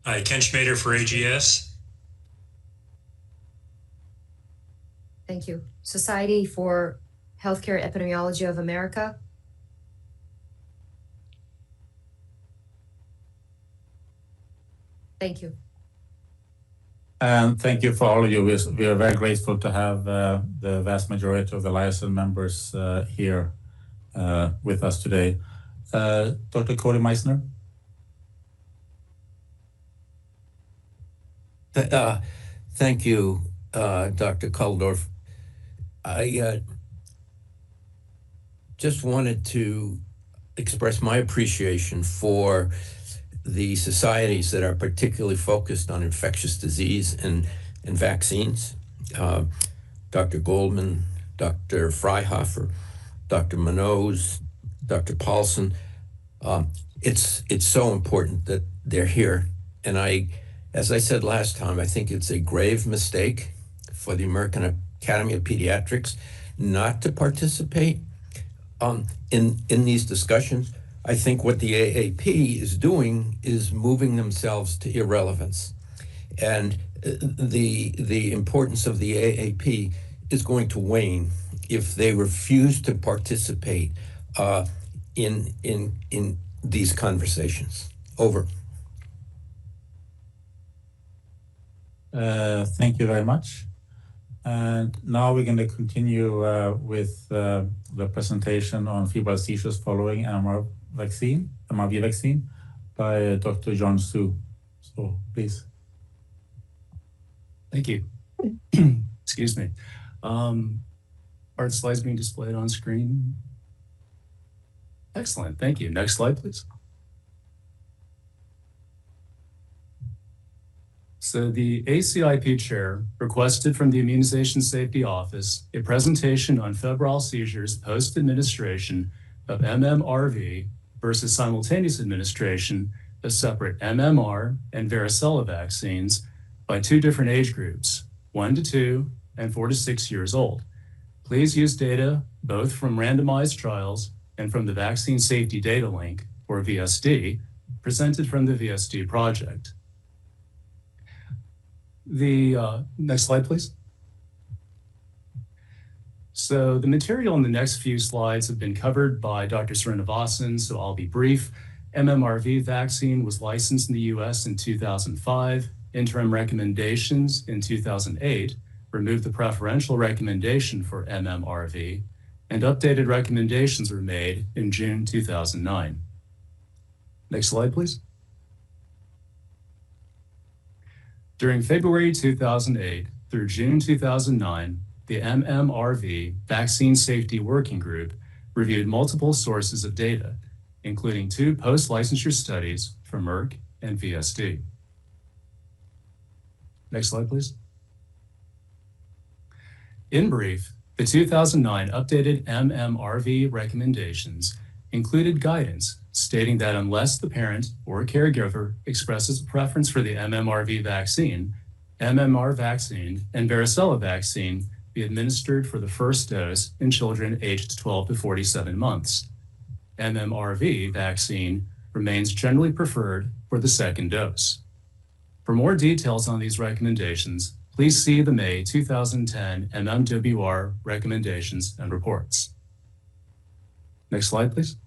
Ken Schmader for AGS. Thank you. Society for Healthcare Epidemiology of America. Thank you. And thank you for all of you. We are very grateful to have the vast majority of the liaison members here with us today. Dr. Cody Meissner. Thank you, Dr. Kuldorf. I just wanted to express my appreciation for the societies that are particularly focused on infectious disease and vaccines. Dr. Goldman, Dr. Freihofer, Dr. Monarez, Dr. Paulson. It's so important that they're here. And as I said last time, I think it's a grave mistake for the American Academy of Pediatrics not to participate in these discussions. I think what the AAP is doing is moving themselves to irrelevance. And the importance of the AAP is going to wane if they refuse to participate in these conversations. Over. Thank you very much. And now we're going to continue with the presentation on febrile seizures following MMRV vaccine by Dr. John Su. So please. Thank you. Excuse me. Are the slides being displayed on screen? Excellent. Thank you. Next slide, please. So the ACIP chair requested from the Immunization Safety Office a presentation on febrile seizures post-administration of MMRV versus simultaneous administration of separate MMR and varicella vaccines by 2 different age groups, 1 to 2 and 4 to 6 years old. Please use data both from randomized trials and from the Vaccine Safety Data Link, or VSD, presented from the VSD project. The next slide, please. So the material in the next few slides have been covered by Dr. Srinivasan, so I'll be brief. MMRV vaccine was licensed in the US in 2005. Interim recommendations in 2008 removed the preferential recommendation for MMRV, and updated recommendations were made in June 2009. Next slide, please. During February 2008 through June 2009, the MMRV Vaccine Safety Working Group reviewed multiple sources of data, including 2 post-licensure studies from Merck and VSD. Next slide, please. In brief, the 2009 updated MMRV recommendations included guidance stating that unless the parent or caregiver expresses a preference for the MMRV vaccine, MMR vaccine and varicella vaccine be administered for the first dose in children aged 12 to 47 months. MMRV vaccine remains generally preferred for the second dose. For more details on these recommendations, please see the May 2010 MMWR recommendations and reports. Next slide, please.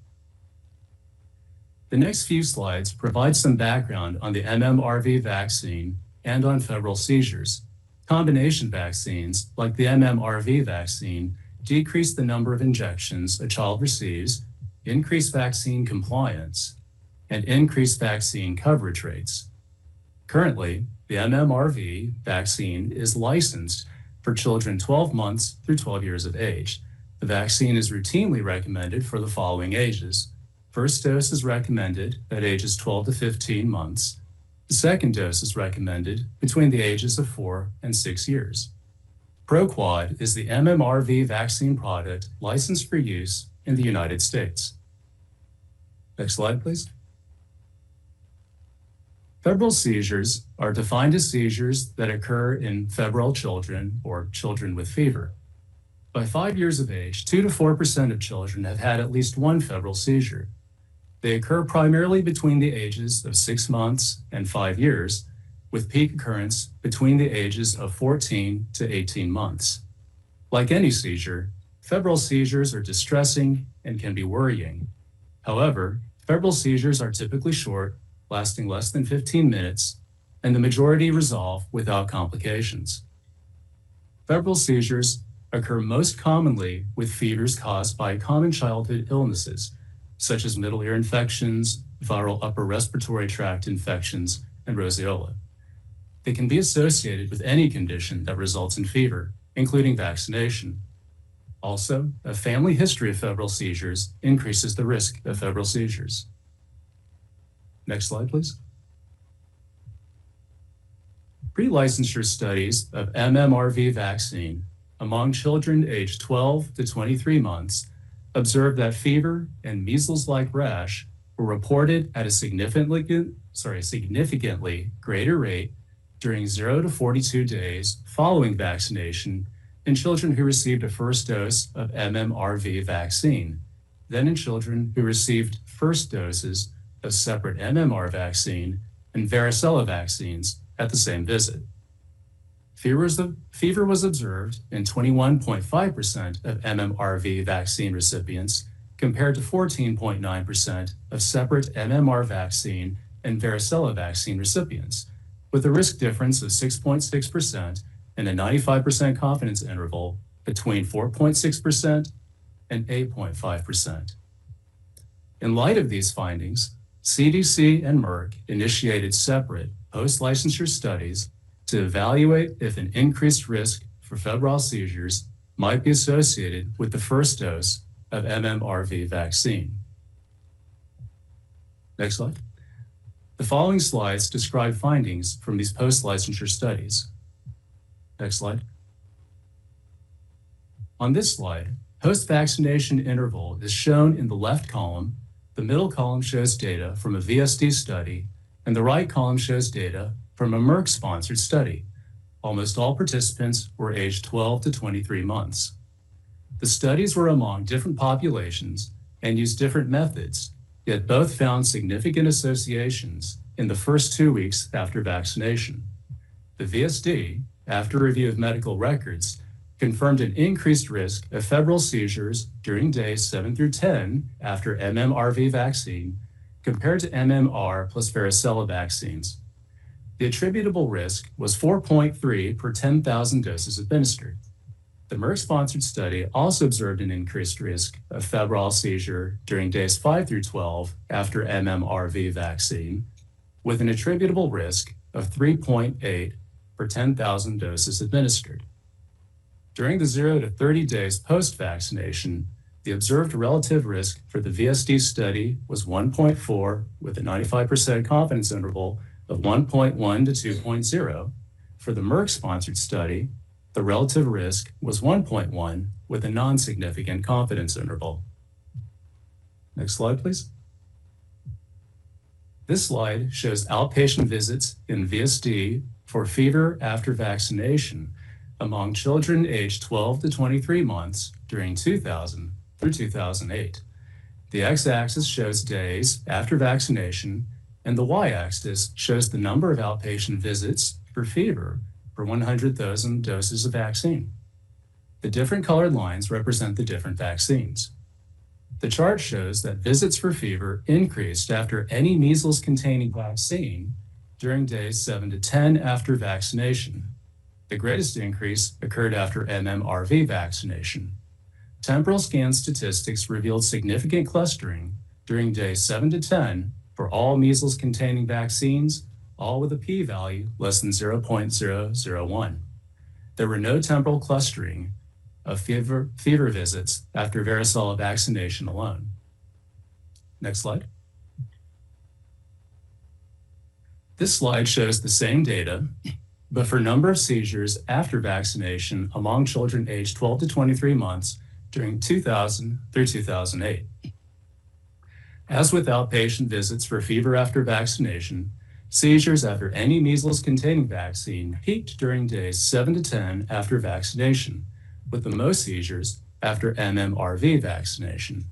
The next few slides provide some background on the MMRV vaccine and on febrile seizures. Combination vaccines, like the MMRV vaccine, decrease the number of injections a child receives, increase vaccine compliance, and increase vaccine coverage rates. Currently, the MMRV vaccine is licensed for children 12 months through 12 years of age. The vaccine is routinely recommended for the following ages. First dose is recommended at ages 12 to 15 months. The second dose is recommended between the ages of 4 and 6 years. ProQuad is the MMRV vaccine product licensed for use in the United States. Next slide, please. Febrile seizures are defined as seizures that occur in febrile children or children with fever. By 5 years of age, 2 to 4% of children have had at least one febrile seizure. They occur primarily between the ages of 6 months and 5 years, with peak occurrence between the ages of 14 to 18 months. Like any seizure, febrile seizures are distressing and can be worrying. However, febrile seizures are typically short, lasting less than 15 minutes, and the majority resolve without complications. Febrile seizures occur most commonly with fevers caused by common childhood illnesses, such as middle ear infections, viral upper respiratory tract infections, and roseola. They can be associated with any condition that results in fever, including vaccination. Also, a family history of febrile seizures increases the risk of febrile seizures. Next slide, please. Pre-licensure studies of MMRV vaccine among children aged 12 to 23 months observed that fever and measles-like rash were reported at a significantly greater rate during 0 to 42 days following vaccination in children who received a first dose of MMRV vaccine than in children who received first doses of separate MMR vaccine and varicella vaccines at the same visit. Fever was observed in 21.5% of MMRV vaccine recipients compared to 14.9% of separate MMR vaccine and varicella vaccine recipients, with a risk difference of 6.6% and a 95% confidence interval between 4.6% and 8.5%. In light of these findings, CDC and Merck initiated separate post-licensure studies to evaluate if an increased risk for febrile seizures might be associated with the first dose of MMRV vaccine. Next slide. The following slides describe findings from these post-licensure studies. Next slide. On this slide, post-vaccination interval is shown in the left column. The middle column shows data from a VSD study, and the right column shows data from a Merck-sponsored study. Almost all participants were aged 12 to 23 months. The studies were among different populations and used different methods, yet both found significant associations in the first 2 weeks after vaccination. The VSD, after review of medical records, confirmed an increased risk of febrile seizures during days 7 through 10 after MMRV vaccine compared to MMR plus varicella vaccines. The attributable risk was 4.3 per 10,000 doses administered. The Merck-sponsored study also observed an increased risk of febrile seizure during days 5 through 12 after MMRV vaccine, with an attributable risk of 3.8 per 10,000 doses administered. During the 0 to 30 days post-vaccination, the observed relative risk for the VSD study was 1.4 with a 95% confidence interval of 1.1 to 2.0. For the Merck-sponsored study, the relative risk was 1.1 with a non-significant confidence interval. Next slide, please. This slide shows outpatient visits in VSD for fever after vaccination among children aged 12 to 23 months during 2000 through 2008. The x-axis shows days after vaccination, and the y-axis shows the number of outpatient visits for fever per 100,000 doses of vaccine. The different colored lines represent the different vaccines. The chart shows that visits for fever increased after any measles-containing vaccine during days 7 to 10 after vaccination. The greatest increase occurred after MMRV vaccination. Temporal scan statistics revealed significant clustering during days 7 to 10 for all measles-containing vaccines, all with a p-value less than 0.001. There were no temporal clustering of fever visits after varicella vaccination alone. Next slide. This slide shows the same data, but for number of seizures after vaccination among children aged 12 to 23 months during 2000 through 2008. As with outpatient visits for fever after vaccination, seizures after any measles-containing vaccine peaked during days 7 to 10 after vaccination, with the most seizures after MMRV vaccination.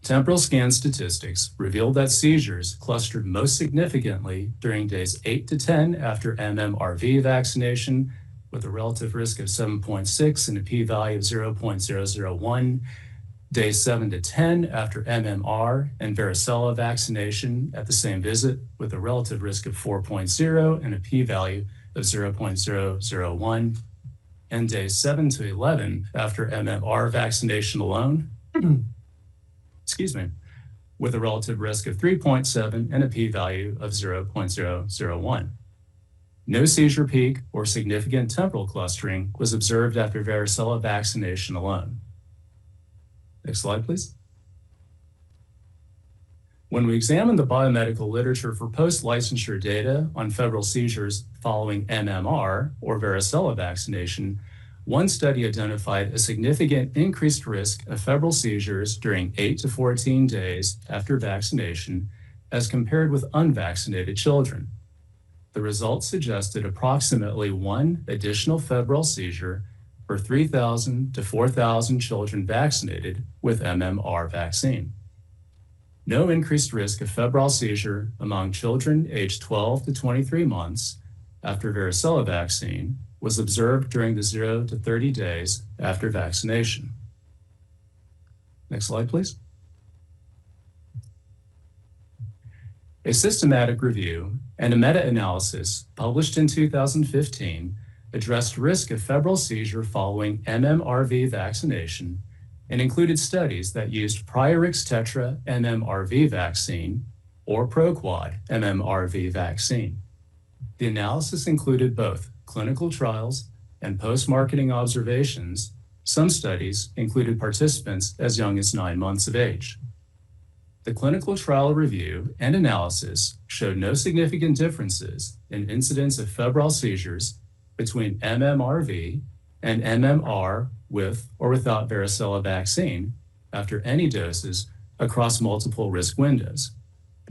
Temporal scan statistics revealed that seizures clustered most significantly during days 8 to 10 after MMRV vaccination, with a relative risk of 7.6 and a p-value of 0.001, days 7 to 10 after MMR and varicella vaccination at the same visit, with a relative risk of 4.0 and a p-value of 0.001, and days 7 to 11 after MMR vaccination alone, with a relative risk of 3.7 and a p-value of 0.001. No seizure peak or significant temporal clustering was observed after varicella vaccination alone. Next slide, please. When we examine the biomedical literature for post-licensure data on febrile seizures following MMR or varicella vaccination, one study identified a significant increased risk of febrile seizures during 8 to 14 days after vaccination as compared with unvaccinated children. The results suggested approximately 1 additional febrile seizure for 3,000 to 4,000 children vaccinated with MMR vaccine. No increased risk of febrile seizure among children aged 12 to 23 months after varicella vaccine was observed during the 0 to 30 days after vaccination. Next slide, please. A systematic review and a meta-analysis published in 2015 addressed risk of febrile seizure following MMRV vaccination and included studies that used Priorix Tetra MMRV vaccine or Proquad MMRV vaccine. The analysis included both clinical trials and post-marketing observations. Some studies included participants as young as 9 months of age. The clinical trial review and analysis showed no significant differences in incidence of febrile seizures between MMRV and MMR with or without varicella vaccine after any doses across multiple risk windows.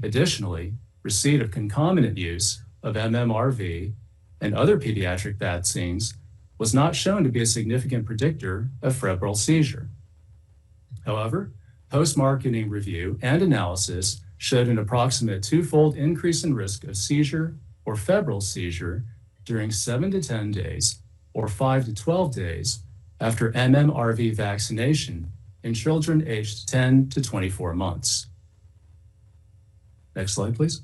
Additionally, receipt of concomitant use of MMRV and other pediatric vaccines was not shown to be a significant predictor of febrile seizure. However, post-marketing review and analysis showed an approximate 2-fold increase in risk of seizure or febrile seizure during 7 to 10 days or 5 to 12 days after MMRV vaccination in children aged 10 to 24 months. Next slide, please.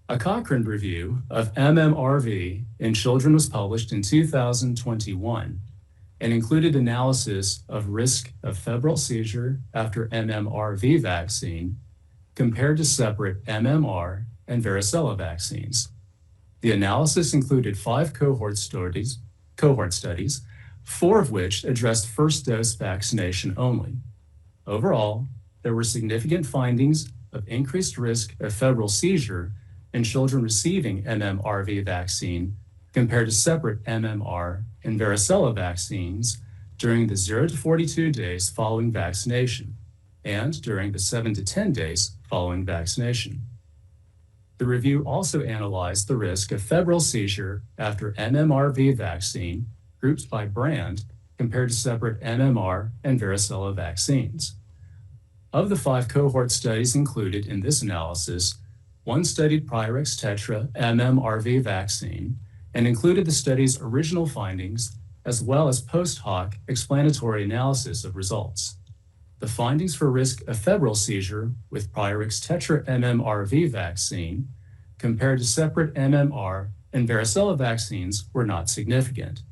A Cochrane review of MMRV in children was published in 2021 and included analysis of risk of febrile seizure after MMRV vaccine compared to separate MMR and varicella vaccines. The analysis included 5 cohort studies, 4 of which addressed first dose vaccination only. Overall, there were significant findings of increased risk of febrile seizure in children receiving MMRV vaccine compared to separate MMR and varicella vaccines during the 0 to 42 days following vaccination and during the 7 to 10 days following vaccination. The review also analyzed the risk of febrile seizure after MMRV vaccine grouped by brand compared to separate MMR and varicella vaccines. Of the 5 cohort studies included in this analysis, 1 studied Priorex Tetra MMRV vaccine and included the study's original findings as well as post hoc explanatory analysis of results. The findings for risk of febrile seizure with Priorex Tetra MMRV vaccine compared to separate MMR and varicella vaccines were not significant.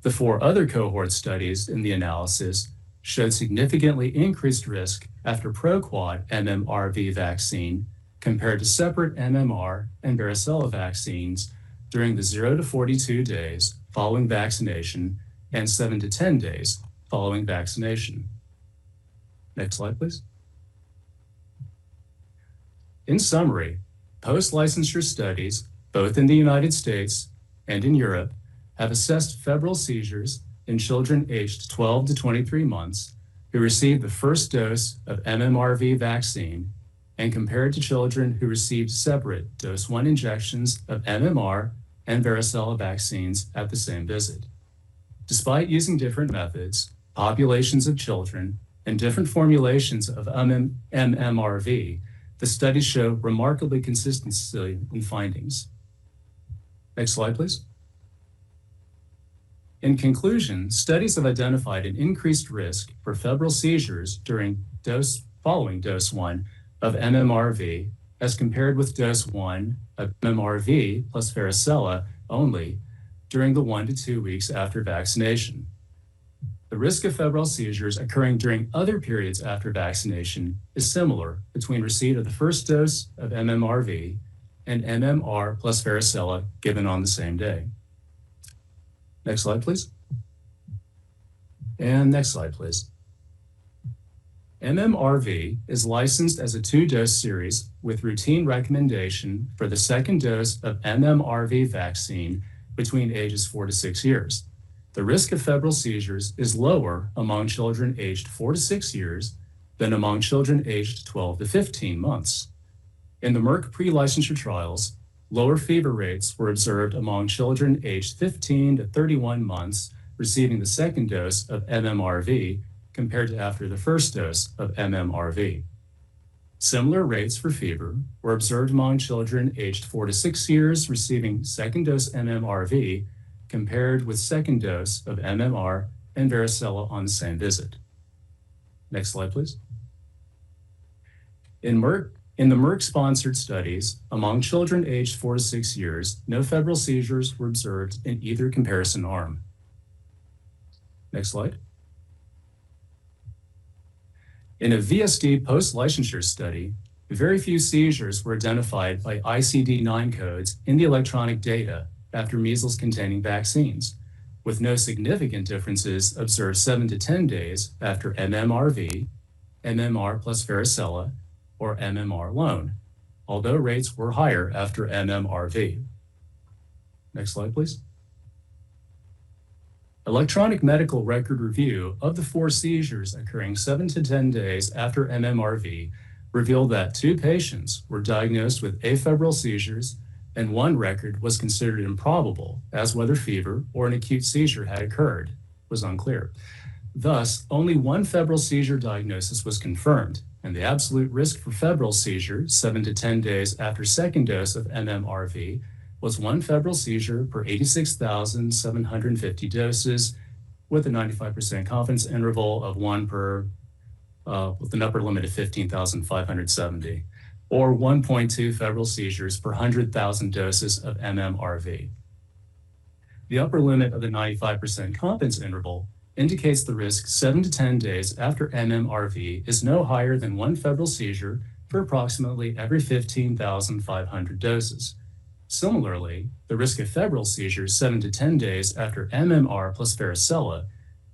The 4 other cohort studies in the analysis showed significantly increased risk after Pro-Quad MMRV vaccine compared to separate MMR and varicella vaccines during the 0 to 42 days following vaccination and 7 to 10 days following vaccination. Next slide, please. In summary, post-licensure studies, both in the United States and in Europe, have assessed febrile seizures in children aged 12 to 23 months who received the first dose of MMRV vaccine and compared to children who received separate dose 1 injections of MMR and varicella vaccines at the same visit. Despite using different methods, populations of children, and different formulations of MMRV, the studies show remarkably consistency in findings. Next slide, please. In conclusion, studies have identified an increased risk for febrile seizures following dose 1 of MMRV as compared with dose 1 of MMRV plus varicella only during the 1 to 2 weeks after vaccination. The risk of febrile seizures occurring during other periods after vaccination is similar between receipt of the first dose of MMRV and MMR plus varicella given on the same day. Next slide, please. And next slide, please. MMRV is licensed as a 2-dose series with routine recommendation for the second dose of MMRV vaccine between ages 4 to 6 years. The risk of febrile seizures is lower among children aged 4 to 6 years than among children aged 12 to 15 months. In the Merck pre-licensure trials, lower fever rates were observed among children aged 15 to 31 months receiving the second dose of MMRV compared to after the first dose of MMRV. Similar rates for fever were observed among children aged 4 to 6 years receiving second dose MMRV compared with second dose of MMR and varicella on the same visit. Next slide, please. In the Merck-sponsored studies, among children aged 4 to 6 years, no febrile seizures were observed in either comparison arm. Next slide. In a VSD post-licensure study, very few seizures were identified by ICD-9 codes in the electronic data after measles-containing vaccines, with no significant differences observed 7 to 10 days after MMRV, MMR plus varicella, or MMR alone, although rates were higher after MMRV. Next slide, please. Electronic medical record review of the 4 seizures occurring 7 to 10 days after MMRV revealed that 2 patients were diagnosed with afebrile seizures and 1 record was considered improbable as whether fever or an acute seizure had occurred was unclear. Thus, only 1 febrile seizure diagnosis was confirmed, and the absolute risk for febrile seizure 7 to 10 days after second dose of MMRV was 1 febrile seizure per 86,750 doses with a 95% confidence interval of 1 per, with an upper limit of 15,570, or 1.2 febrile seizures per 100,000 doses of MMRV. The upper limit of the 95% confidence interval indicates the risk 7 to 10 days after MMRV is no higher than 1 febrile seizure for approximately every 15,500 doses. Similarly, the risk of febrile seizures 7 to 10 days after MMR plus varicella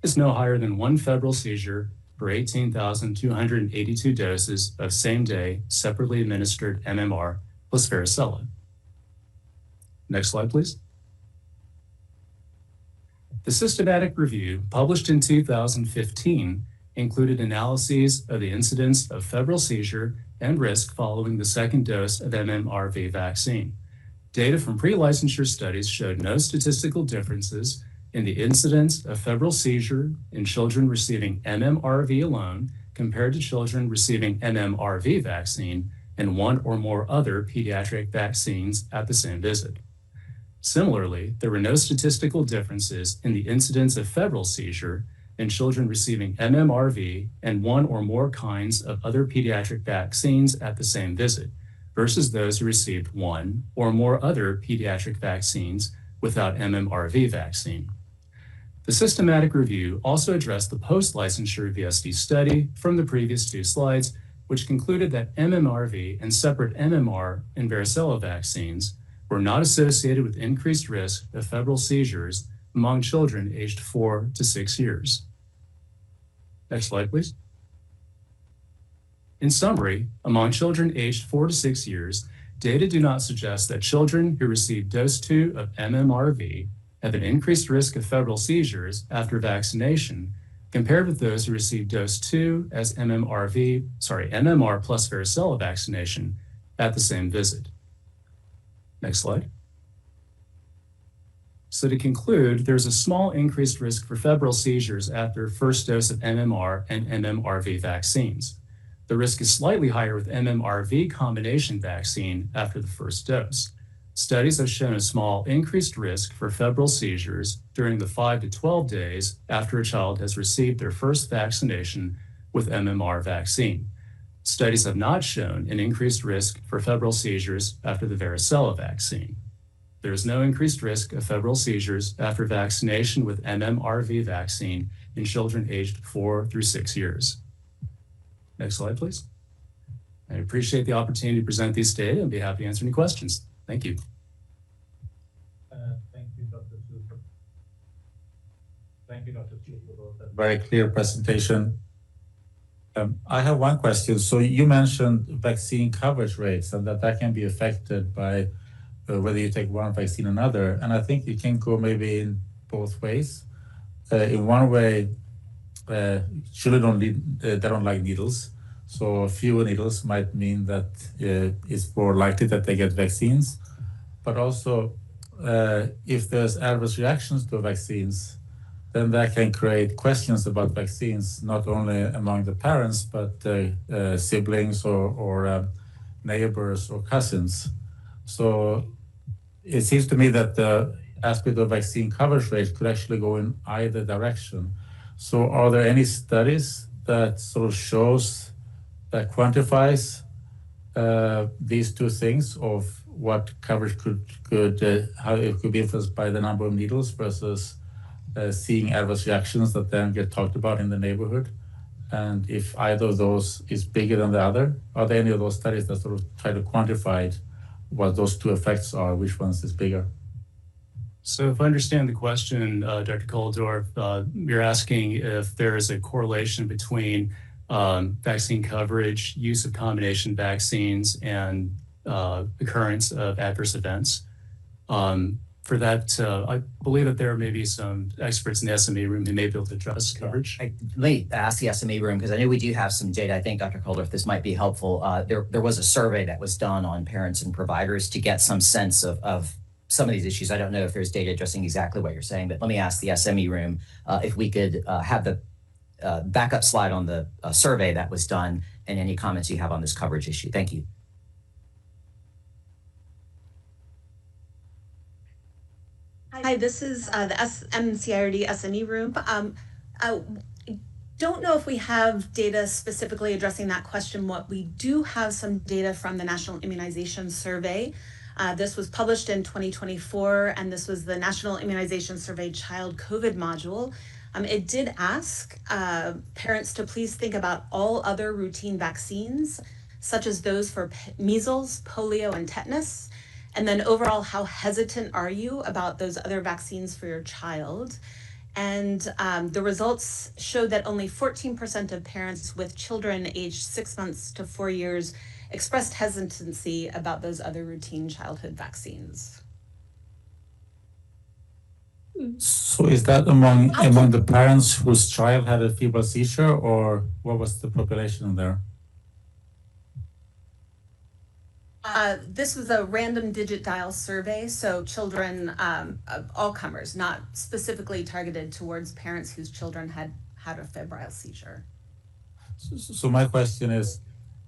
is no higher than 1 febrile seizure per 18,282 doses of same-day separately administered MMR plus varicella. Next slide, please. The systematic review, published in 2015, included analyses of the incidence of febrile seizure and risk following the second dose of MMRV vaccine. Data from pre-licensure studies showed no statistical differences in the incidence of febrile seizure in children receiving MMRV alone compared to children receiving MMRV vaccine and one or more other pediatric vaccines at the same visit. Similarly, there were no statistical differences in the incidence of febrile seizure in children receiving MMRV and one or more kinds of other pediatric vaccines at the same visit versus those who received one or more other pediatric vaccines without MMRV vaccine. The systematic review also addressed the post-licensure VSD study from the previous two slides, which concluded that MMRV and separate MMR and varicella vaccines were not associated with increased risk of febrile seizures among children aged 4 to 6 years. Next slide, please. In summary, among children aged 4 to 6 years, data do not suggest that children who receive dose 2 of MMRV have an increased risk of febrile seizures after vaccination compared with those who receive dose 2 as MMR plus varicella vaccination at the same visit. Next slide. So to conclude, there's a small increased risk for febrile seizures after first dose of MMR and MMRV vaccines. The risk is slightly higher with MMRV combination vaccine after the first dose. Studies have shown a small increased risk for febrile seizures during the 5 to 12 days after a child has received their first vaccination with MMR vaccine. Studies have not shown an increased risk for febrile seizures after the varicella vaccine. There is no increased risk of febrile seizures after vaccination with MMRV vaccine in children aged 4 through 6 years. Next slide, please. I appreciate the opportunity to present these data and be happy to answer any questions. Thank you. Thank you, Dr. Super. Thank you, Dr. Super, for that very clear presentation. I have one question. So you mentioned vaccine coverage rates and that can be affected by whether you take one vaccine or another. And I think it can go maybe in both ways. In one way, children they don't like needles. So fewer needles might mean that it's more likely that they get vaccines. But also, if there's adverse reactions to vaccines, then that can create questions about vaccines, not only among the parents, but siblings or neighbors or cousins. So it seems to me that the aspect of vaccine coverage rate could actually go in either direction. So are there any studies that sort of shows, that quantifies these two things of what coverage could how it could be influenced by the number of needles versus seeing adverse reactions that then get talked about in the neighborhood? And if either of those is bigger than the other, are there any of those studies that sort of try to quantify what those two effects are, which ones is bigger? So if I understand the question, Dr. Koldorf, you're asking if there is a correlation between vaccine coverage, use of combination vaccines, and occurrence of adverse events. For that, I believe that there may be some experts in the SME room who may be able to address coverage. Let me ask the SME room, because I know we do have some data. I think, Dr. Koldorf, this might be helpful. There was a survey that was done on parents and providers to get some sense of some of these issues. I don't know if there's data addressing exactly what you're saying, but let me ask the SME room if we could have the backup slide on the survey that was done and any comments you have on this coverage issue. Thank you. Hi, this is the MCRD SME room. Don't know if we have data specifically addressing that question. What we do have some data from the National Immunization Survey. This was published in 2024, and this was the National Immunization Survey Child COVID module. It did ask parents to please think about all other routine vaccines, such as those for measles, polio, and tetanus. And then overall, how hesitant are you about those other vaccines for your child? And the results showed that only 14% of parents with children aged 6 months to 4 years expressed hesitancy about those other routine childhood vaccines. So is that among the parents whose child had a febrile seizure, or what was the population there? This was a random digit dial survey, so children, all comers, not specifically targeted towards parents whose children had had a febrile seizure. So my question is,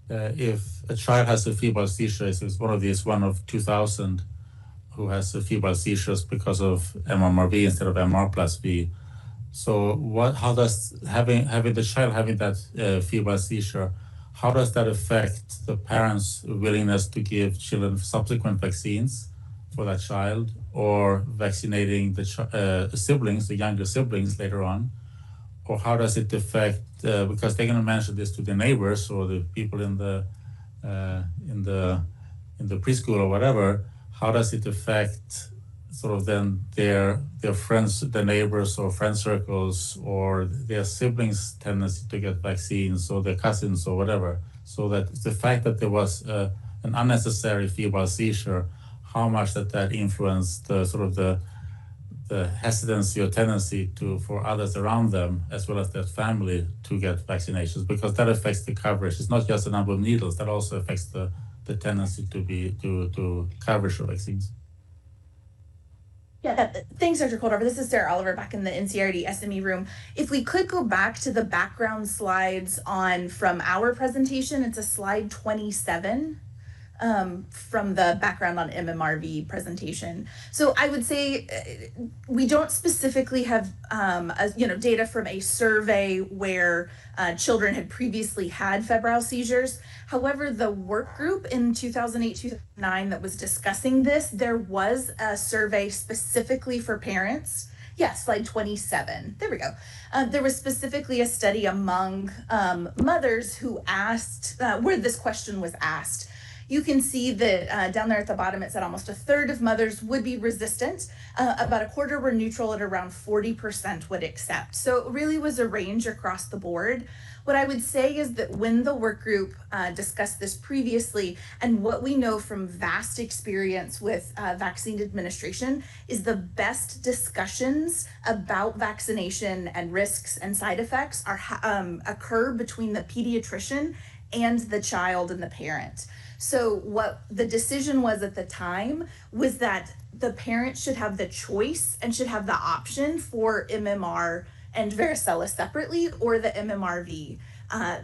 if a child has a febrile seizure, is one of these 1 of 2,000 who has a febrile seizures because of MMRV instead of MR plus V. So how does having the child having that febrile seizure, how does that affect the parents' willingness to give children subsequent vaccines for that child, or vaccinating the siblings, the younger siblings later on? Or how does it affect, because they're going to mention this to the neighbors or the people in the preschool or whatever, how does it affect sort of then their friends, their neighbors or friend circles, or their siblings' tendency to get vaccines, or their cousins or whatever? So that the fact that there was an unnecessary febrile seizure, how much that influenced the hesitancy or tendency for others around them, as well as their family, to get vaccinations, because that affects the coverage. It's not just the number of needles, that also affects the tendency to coverage of vaccines. Yeah, thanks, Dr. Koldover. This is Sarah Oliver back in the NCRD SME room. If we could go back to the background slides from our presentation, it's a slide 27 from the background on MMRV presentation. So I would say we don't specifically have data from a survey where children had previously had febrile seizures. However, the work group in 2008-2009 that was discussing this, there was a survey specifically for parents. Yeah, slide 27. There we go. There was specifically a study among mothers who asked, where this question was asked. You can see that down there at the bottom, it said almost a third of mothers would be resistant. About a quarter were neutral, and around 40% would accept. So it really was a range across the board. What I would say is that when the work group discussed this previously, and what we know from vast experience with vaccine administration, is the best discussions about vaccination and risks and side effects occur between the pediatrician and the child and the parent. So what the decision was at the time was that the parent should have the choice and should have the option for MMR and varicella separately, or the MMRV.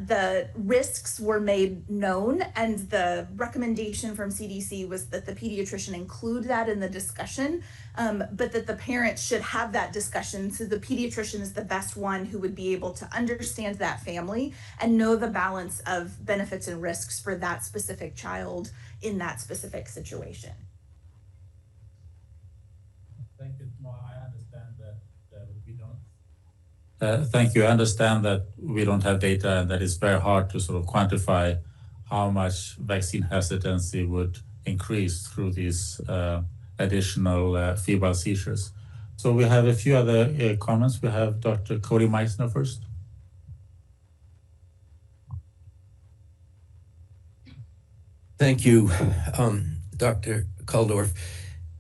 The risks were made known, and the recommendation from CDC was that the pediatrician include that in the discussion, but that the parents should have that discussion. So the pediatrician is the best one who would be able to understand that family and know the balance of benefits and risks for that specific child in that specific situation. Thank you. I understand that we don't. Thank you. I understand that we don't have data, and that it's very hard to sort of quantify how much vaccine hesitancy would increase through these additional febrile seizures. So we have a few other comments. We have Dr. Cody Meissner first. Thank you, Dr. Kuldorf,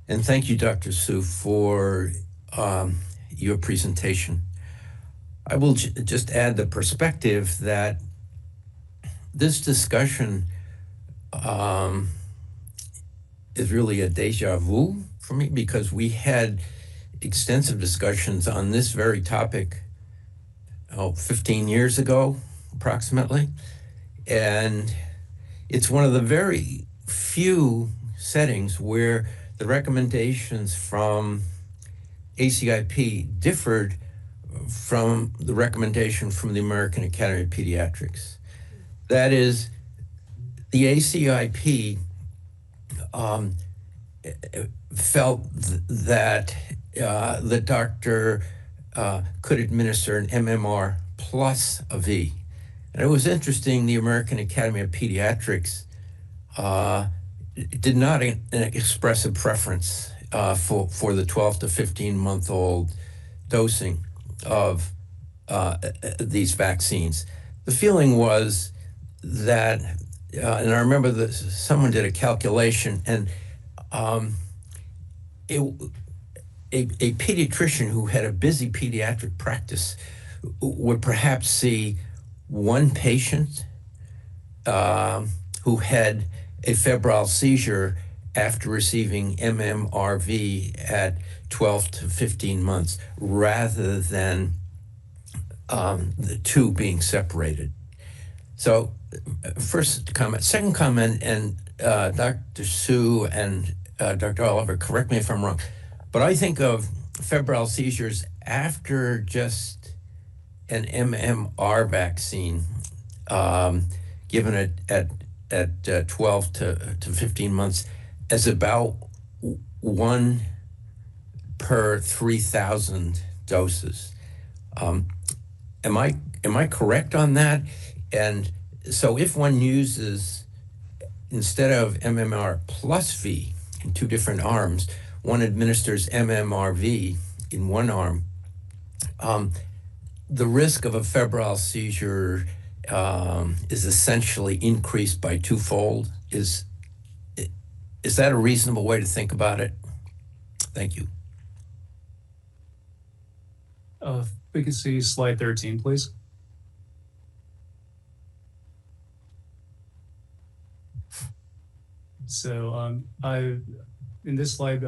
and thank you, Dr. Su, for your presentation. I will just add the perspective that this discussion is really a deja vu for me, because we had extensive discussions on this very topic 15 years ago, approximately. And it's one of the very few settings where the recommendations from ACIP differed from the recommendation from the American Academy of Pediatrics. That is, the ACIP felt that the doctor could administer an MMR plus a V. And it was interesting, the American Academy of Pediatrics did not express a preference for the 12 to 15-month-old dosing of these vaccines. The feeling was that, and I remember that someone did a calculation, and a pediatrician who had a busy pediatric practice would perhaps see one patient who had a febrile seizure after receiving MMRV at 12 to 15 months, rather than the two being separated. So first comment. Second comment, and Dr. Su and Dr. Oliver, correct me if I'm wrong, but I think of febrile seizures after just an MMR vaccine given at 12 to 15 months as about 1 per 3,000 doses. Am I correct on that? And so if one uses, instead of MMR plus V in two different arms, one administers MMRV in one arm, the risk of a febrile seizure is essentially increased by twofold. Is that a reasonable way to think about it? Thank you. We can see slide 13, please. So in this slide,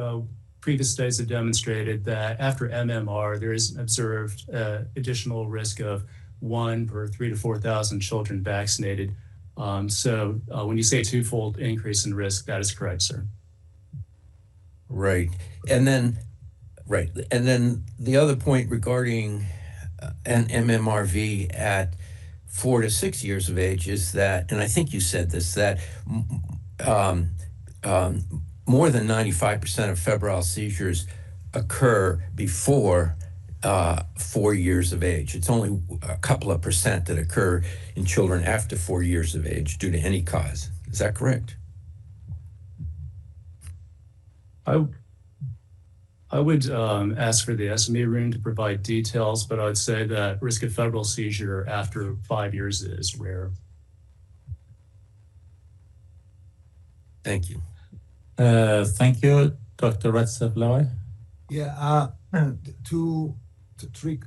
previous studies have demonstrated that after MMR, there is observed additional risk of 1 per 3,000 to 4,000 children vaccinated. So when you say twofold increase in risk, that is correct, sir. Right. And then the other point regarding an MMRV at 4 to 6 years of age is that, and I think you said this, that more than 95% of febrile seizures occur before 4 years of age. It's only a couple of percent that occur in children after 4 years of age due to any cause. Is that correct? I would ask for the SME room to provide details, but I would say that risk of febrile seizure after 5 years is rare. Thank you. Thank you, Dr. Febrile. Yeah, three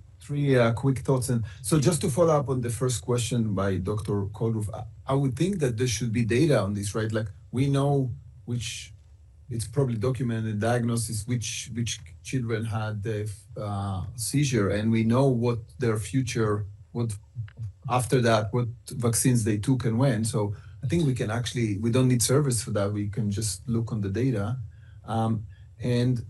quick thoughts. And so just to follow up on the first question by Dr. Koldruf, I would think that there should be data on this, right? Like we know which, it's probably documented in diagnosis, which children had the seizure, and we know what their future, what after that, what vaccines they took and when. So I think we can actually, we don't need service for that. We can just look on the data. And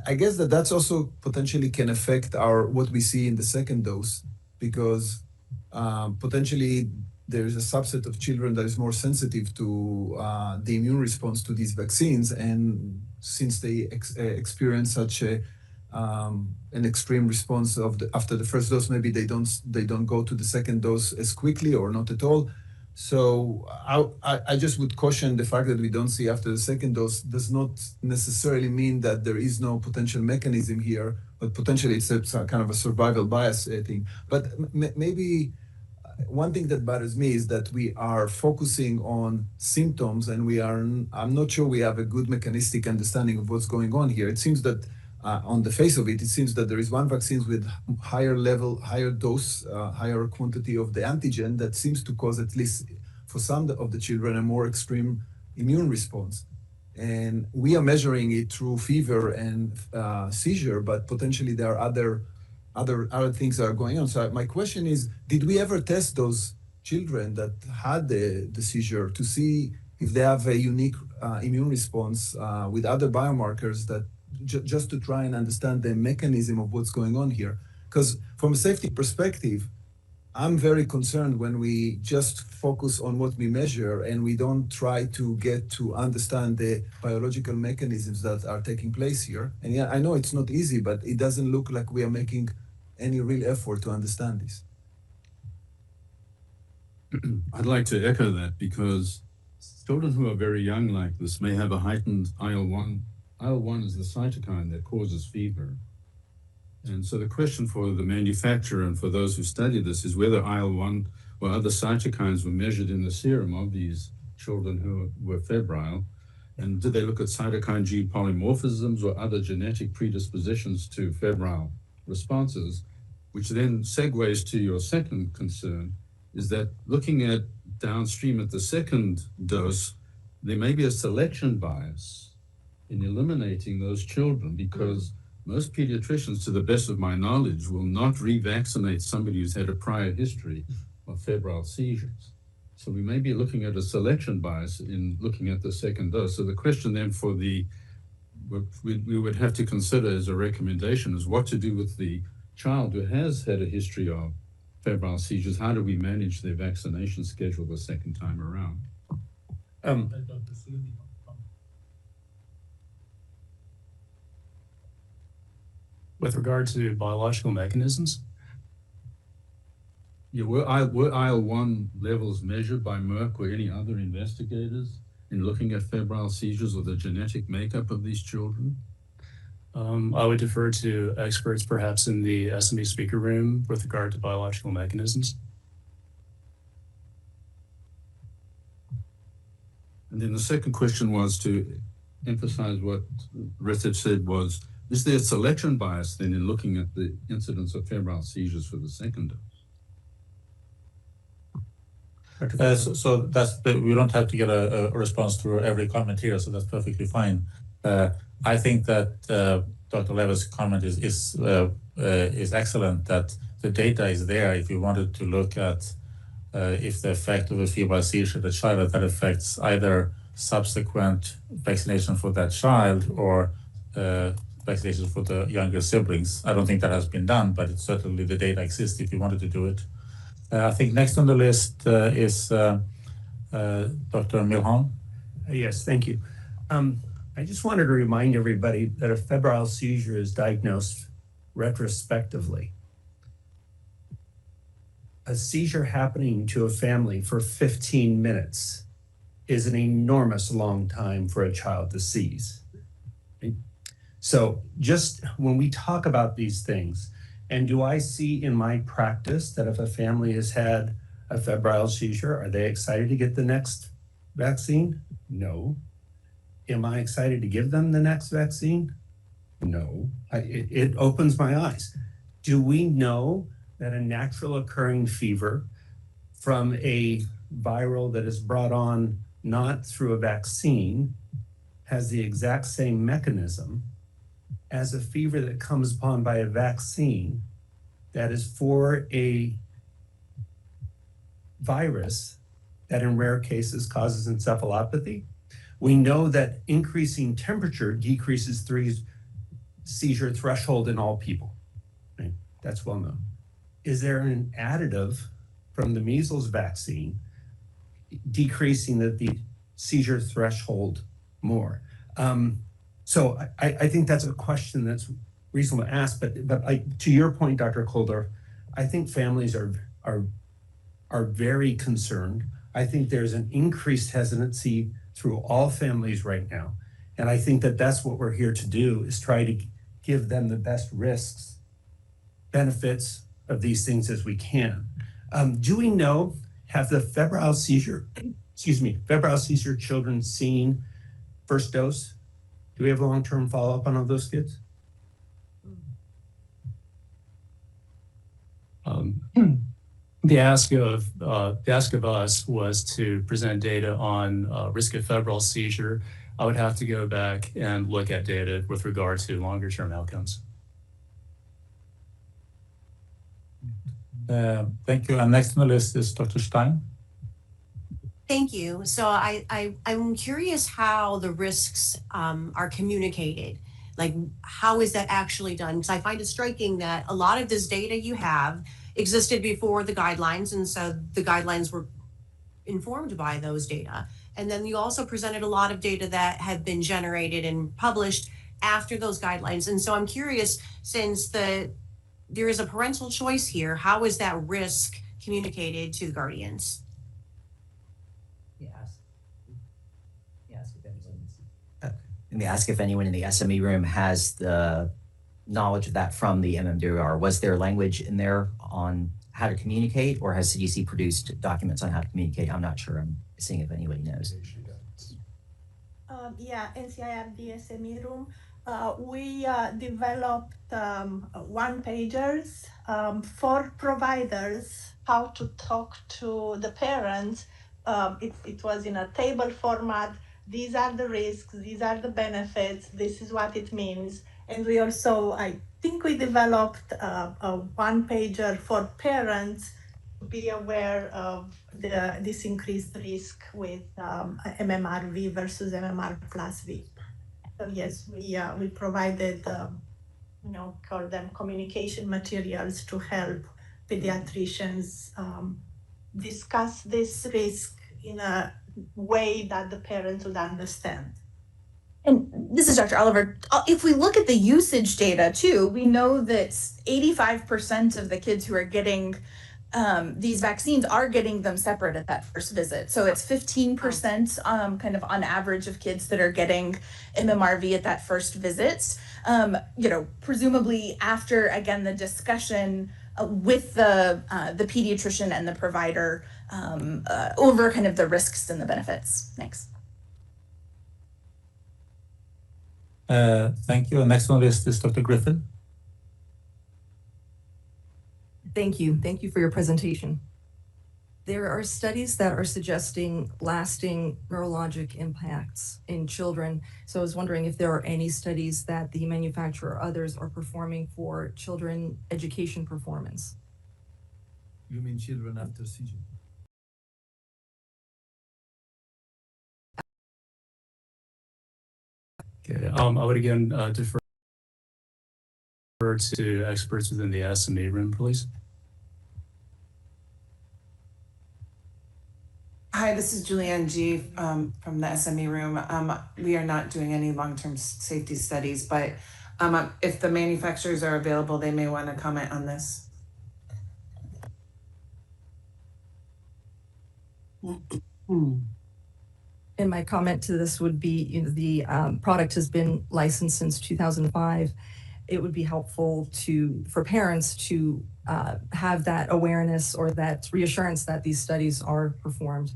I guess that's also potentially can affect what we see in the second dose, because potentially there is a subset of children that is more sensitive to the immune response to these vaccines. And since they experience such an extreme response after the first dose, maybe they don't go to the second dose as quickly or not at all. So I just would caution the fact that we don't see after the second dose does not necessarily mean that there is no potential mechanism here, but potentially it's a kind of a survival bias thing. But maybe one thing that bothers me is that we are focusing on symptoms, and I'm not sure we have a good mechanistic understanding of what's going on here. It seems that on the face of it, it seems that there is one vaccine with higher level, higher dose, higher quantity of the antigen that seems to cause, at least for some of the children, a more extreme immune response. And we are measuring it through fever and seizure, but potentially there are other things that are going on. So my question is, did we ever test those children that had the seizure to see if they have a unique immune response with other biomarkers that just to try and understand the mechanism of what's going on here. Because from a safety perspective, I'm very concerned when we just focus on what we measure and we don't try to get to understand the biological mechanisms that are taking place here. And yeah, I know it's not easy, but it doesn't look like we are making any real effort to understand this. I'd like to echo that because children who are very young like this may have a heightened IL-1. IL-1 is the cytokine that causes fever. And so the question for the manufacturer and for those who study this is whether IL-1 or other cytokines were measured in the serum of these children who were febrile. And did they look at cytokine gene polymorphisms or other genetic predispositions to febrile responses, which then segues to your second concern, is that looking at downstream at the second dose, there may be a selection bias in eliminating those children because most pediatricians, to the best of my knowledge, will not revaccinate somebody who's had a prior history of febrile seizures. So we may be looking at a selection bias in looking at the second dose. So the question then for what we would have to consider as a recommendation is what to do with the child who has had a history of febrile seizures. How do we manage their vaccination schedule the second time around? With regard to biological mechanisms? Yeah, were IL-1 levels measured by Merck or any other investigators in looking at febrile seizures or the genetic makeup of these children? I would defer to experts perhaps in the SME speaker room with regard to biological mechanisms. And then the second question was to emphasize what Richard said was, is there a selection bias then in looking at the incidence of febrile seizures for the second dose? So that's we don't have to get a response to every comment here, so that's perfectly fine. I think that Dr. Lever's comment is excellent. That the data is there. If you wanted to look at if the effect of a febrile seizure in the child that affects either subsequent vaccination for that child or vaccination for the younger siblings. I don't think that has been done, but it's certainly the data exists if you wanted to do it. I think next on the list is Dr. Milhon. Yes, thank you. I just wanted to remind everybody that a febrile seizure is diagnosed retrospectively. A seizure happening to a family for 15 minutes is an enormous long time for a child to seize. So just when we talk about these things, and do I see in my practice that if a family has had a febrile seizure, are they excited to get the next vaccine? No. Am I excited to give them the next vaccine? No. It opens my eyes. Do we know that a natural occurring fever from a viral that is brought on not through a vaccine has the exact same mechanism as a fever that comes upon by a vaccine that is for a virus that in rare cases causes encephalopathy? We know that increasing temperature decreases the seizure threshold in all people. Right? That's well known. Is there an additive from the measles vaccine decreasing the seizure threshold more? So I think that's a question that's reasonable to ask, but to your point, Dr. Koldorf, I think families are very concerned. I think there's an increased hesitancy through all families right now. And I think that that's what we're here to do, is try to give them the best benefits of these things as we can. Do we know, have the febrile seizure children seen first dose? Do we have long-term follow-up on all those kids? The ask of us was to present data on risk of febrile seizure. I would have to go back and look at data with regard to longer-term outcomes. Thank you. And next on the list is Dr. Stein. Thank you. So I'm curious how the risks are communicated. Like, how is that actually done? Because I find it striking that a lot of this data you have existed before the guidelines, and so the guidelines were informed by those data. And then you also presented a lot of data that had been generated and published after those guidelines. And so I'm curious, since there is a parental choice here, how is that risk communicated to the guardians? Let me ask if anyone in the SME room has the knowledge of that from the MMWR. Was there language in there on how to communicate, or has CDC produced documents on how to communicate? I'm not sure. I'm seeing if anybody knows. Yeah, NCIRD SME room. We developed one-pagers for providers, how to talk to the parents. It was in a table format. These are the risks, these are the benefits, this is what it means. And we also, I think we developed a one-pager for parents to be aware of this increased risk with MMRV versus MMR plus V. So yes, we provided, call them communication materials to help pediatricians discuss this risk in a way that the parents would understand. And this is Dr. Oliver. If we look at the usage data too, we know that 85% of the kids who are getting these vaccines are getting them separate at that first visit. So it's 15% kind of on average of kids that are getting MMRV at that first visit. Presumably after, again, the discussion with the pediatrician and the provider over kind of the risks and the benefits. Thanks. Thank you. Next one is Dr. Griffin. Thank you. Thank you for your presentation. There are studies that are suggesting lasting neurologic impacts in children. So I was wondering if there are any studies that the manufacturer or others are performing for children education performance. You mean children after seizure? Okay, I would again defer to experts within the SME room, please. Hi, this is Julianne G. From the SME room. We are not doing any long-term safety studies, but if the manufacturers are available, they may want to comment on this. And my comment to this would be, the product has been licensed since 2005. It would be helpful for parents to have that awareness or that reassurance that these studies are performed.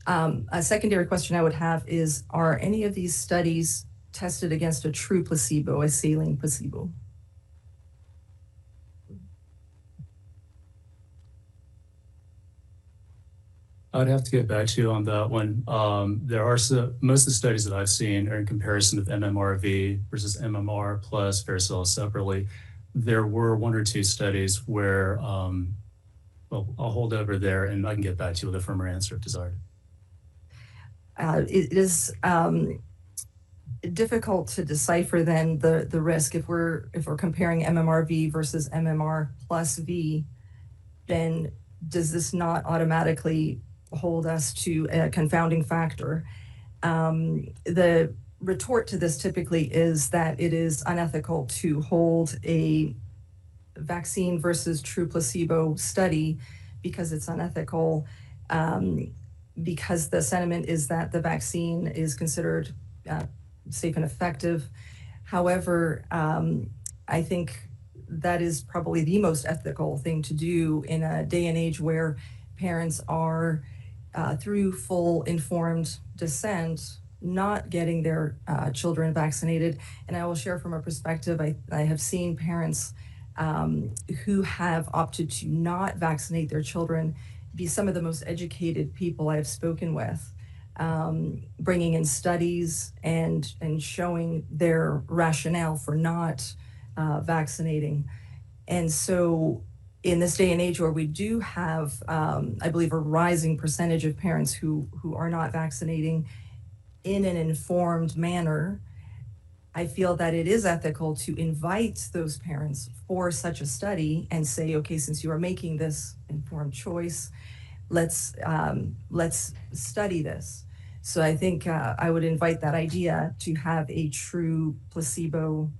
A secondary question I would have is, are any of these studies tested against a true placebo, a saline placebo? I'd have to get back to you on that one. There are most of the studies that I've seen are in comparison of MMRV versus MMR plus varicella separately. There were one or two studies where, well, I'll hold over there and I can get back to you with a firmer answer if desired. It is difficult to decipher then the risk if we're comparing MMRV versus MMR plus V. Then does this not automatically hold us to a confounding factor? The retort to this typically is that it is unethical to hold a vaccine versus true placebo study because it's unethical, because the sentiment is that the vaccine is considered safe and effective. However, I think that is probably the most ethical thing to do in a day and age where parents are, through full informed dissent, not getting their children vaccinated. And I will share from a perspective, I have seen parents who have opted to not vaccinate their children be some of the most educated people I've spoken with, bringing in studies and showing their rationale for not vaccinating. And so in this day and age where we do have, I believe, a rising percentage of parents who are not vaccinating in an informed manner, I feel that it is ethical to invite those parents for such a study and say, okay, since you are making this informed choice, let's study this. So I think I would invite that idea to have a true placebo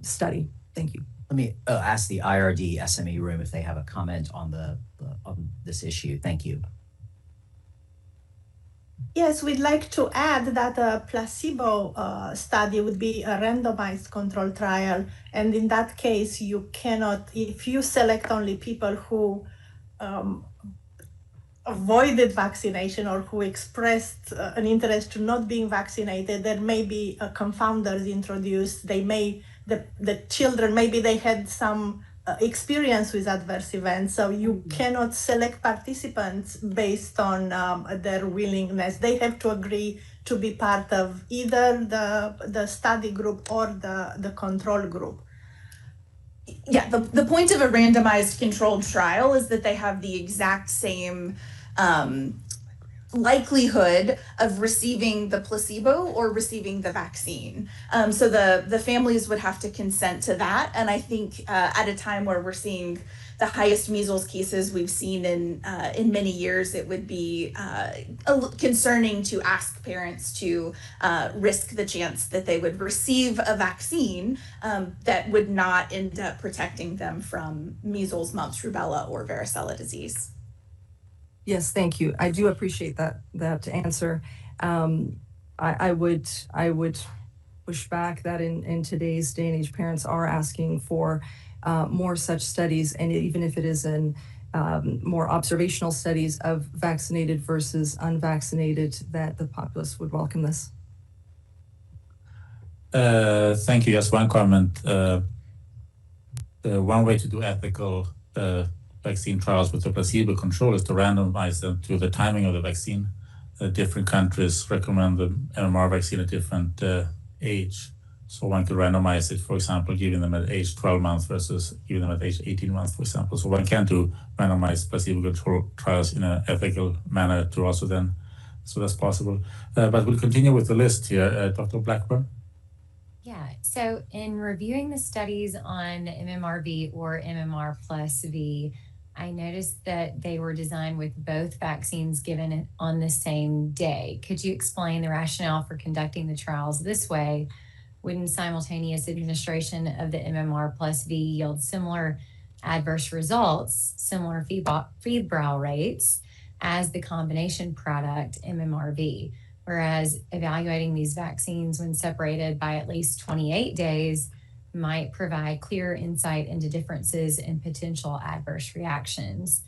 study. Thank you. Let me ask the IRD SME room if they have a comment on on this issue. Thank you. Yes, we'd like to add that a placebo study would be a randomized control trial. And in that case, you cannot, if you select only people who avoided vaccination or who expressed an interest to not being vaccinated, there may be confounders introduced. They may, the children, maybe they had some experience with adverse events, so you cannot select participants based on their willingness. They have to agree to be part of either the study group or the control group. Yeah, the point of a randomized controlled trial is that they have the exact same likelihood of receiving the placebo or receiving the vaccine. So the families would have to consent to that. And I think at a time where we're seeing the highest measles cases we've seen in many years, it would be concerning to ask parents to risk the chance that they would receive a vaccine that would not end up protecting them from measles, mumps, rubella, or varicella disease. Yes, thank you. I do appreciate that answer. I would push back that in today's day and age, parents are asking for more such studies, and even if it is in more observational studies of vaccinated versus unvaccinated, that the populace would welcome this. Thank you. Just one comment. One way to do ethical vaccine trials with the placebo control is to randomize them to the timing of the vaccine. Different countries recommend the MMR vaccine at different age. So one could randomize it, for example, giving them at age 12 months versus giving them at age 18 months, for example. So one can do randomized placebo control trials in an ethical manner to also then, so that's possible. But we'll continue with the list here. Dr. Blackburn? Yeah, so in reviewing the studies on MMRV or MMR plus V, I noticed that they were designed with both vaccines given on the same day. Could you explain the rationale for conducting the trials this way? Wouldn't simultaneous administration of the MMR plus V yield similar adverse results, similar febrile rates as the combination product MMRV? Whereas evaluating these vaccines when separated by at least 28 days might provide clear insight into differences in potential adverse reactions.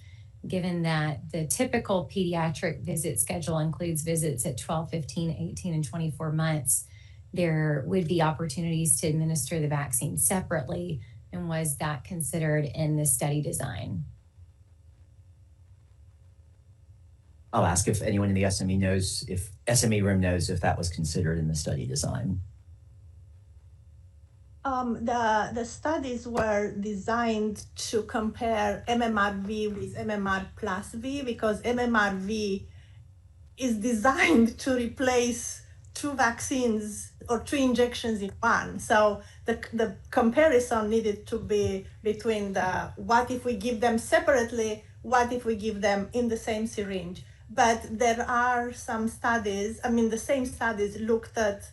Given that the typical pediatric visit schedule includes visits at 12, 15, 18, and 24 months, there would be opportunities to administer the vaccine separately, and was that considered in the study design? I'll ask if anyone in the SME knows, if SME room knows if that was considered in the study design. The studies were designed to compare MMRV with MMR plus V because MMRV is designed to replace two vaccines or two injections in one. So the comparison needed to be between what if we give them separately, what if we give them in the same syringe. But there are some studies, the same studies looked at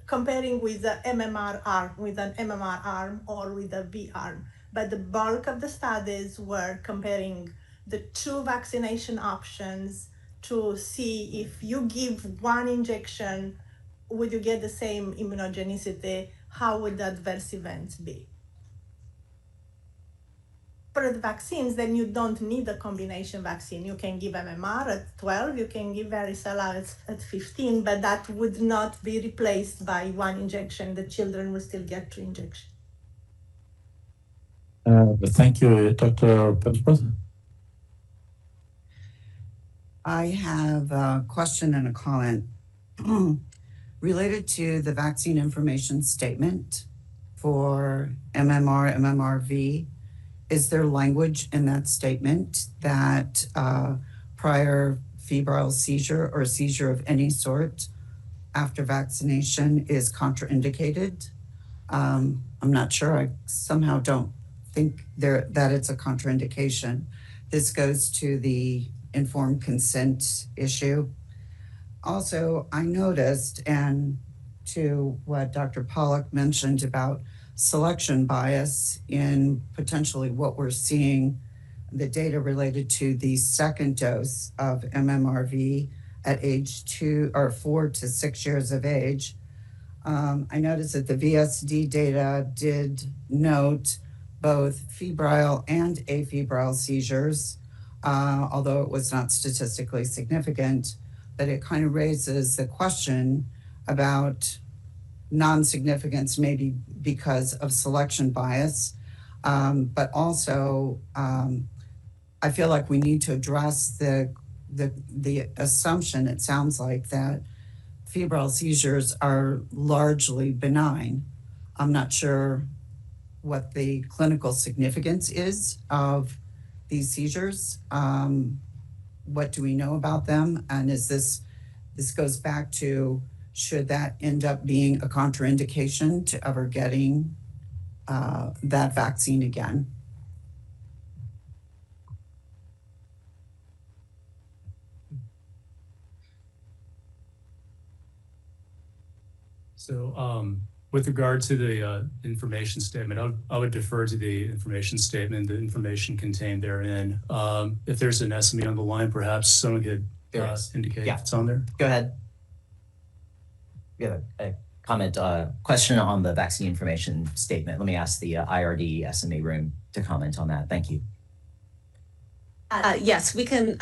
comparing with the MMR arm, with an MMR arm or with a V arm. But the bulk of the studies were comparing the two vaccination options to see if you give one injection, would you get the same immunogenicity? How would the adverse events be? For the vaccines, then you don't need a combination vaccine. You can give MMR at 12, you can give varicella at 15, but that would not be replaced by one injection. The children will still get two injections. Thank you, Dr. Pemberton. I have a question and a comment related to the vaccine information statement for MMR, MMRV. Is there language in that statement that prior febrile seizure or seizure of any sort after vaccination is contraindicated. I'm not sure. I somehow don't think that it's a contraindication. This goes to the informed consent issue. Also, I noticed, and to what Dr. Pollack mentioned about selection bias in potentially what we're seeing, the data related to the second dose of MMRV at age 4 to 6 years of age. I noticed that the VSD data did note both febrile and afebrile seizures, although it was not statistically significant, but it kind of raises the question about non-significance, maybe because of selection bias, but also I feel like we need to address the assumption, it sounds like, that febrile seizures are largely benign. I'm not sure what the clinical significance is of these seizures. What do we know about them? And is this goes back to, should that end up being a contraindication to ever getting that vaccine again? So with regard to the information statement, I would defer to the information statement, the information contained therein. If there's an SME on the line, perhaps someone could indicate if it's on there. Go ahead. We have a comment, question on the vaccine information statement. Let me ask the IRD SMA room to comment on that. Thank you. Yes, we can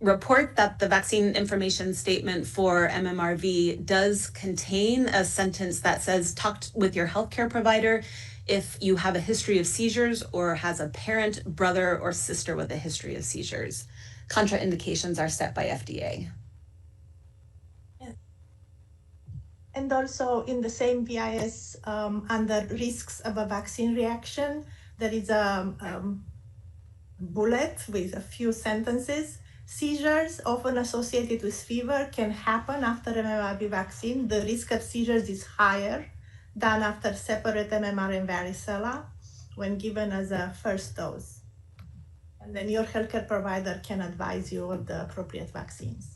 report that the vaccine information statement for MMRV does contain a sentence that says, talk with your healthcare provider if you have a history of seizures or has a parent, brother, or sister with a history of seizures. Contraindications are set by FDA. And also in the same VIS, under risks of a vaccine reaction, there is a bullet with a few sentences. Seizures, often associated with fever, can happen after MMRV vaccine. The risk of seizures is higher than after separate MMR and varicella when given as a first dose. And then your healthcare provider can advise you of the appropriate vaccines.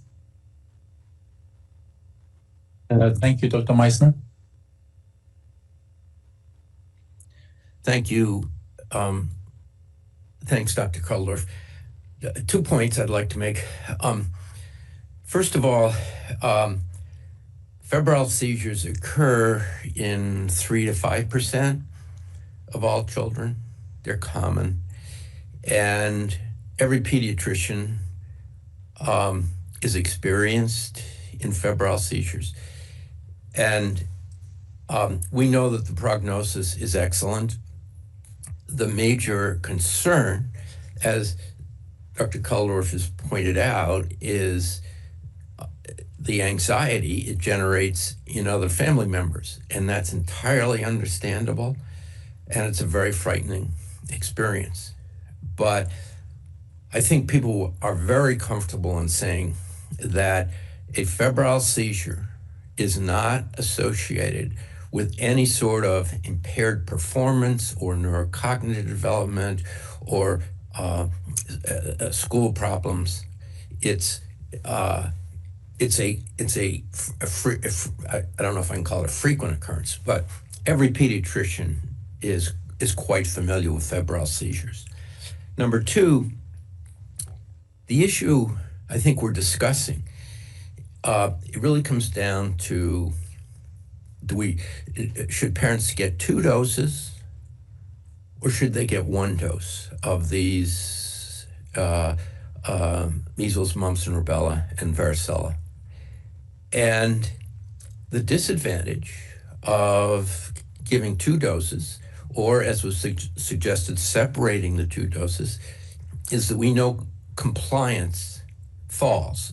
Thank you, Dr. Meissner. Thank you. Thanks, Dr. Kuldorf. 2 points I'd like to make. First of all, febrile seizures occur in 3 to 5% of all children. They're common. And every pediatrician is experienced in febrile seizures. And we know that the prognosis is excellent. The major concern, as Dr. Kuldorf has pointed out, is the anxiety it generates in other family members. And that's entirely understandable. And it's a very frightening experience. But I think people are very comfortable in saying that a febrile seizure is not associated with any sort of impaired performance or neurocognitive development or school problems. It's a I don't know if I can call it a frequent occurrence, but every pediatrician is quite familiar with febrile seizures. Number two, the issue I think we're discussing, it really comes down to, should parents get 2 doses or should they get 1 dose of these measles, mumps, and rubella and varicella? And the disadvantage of giving 2 doses, or as was suggested, separating the 2 doses, is that we know compliance falls.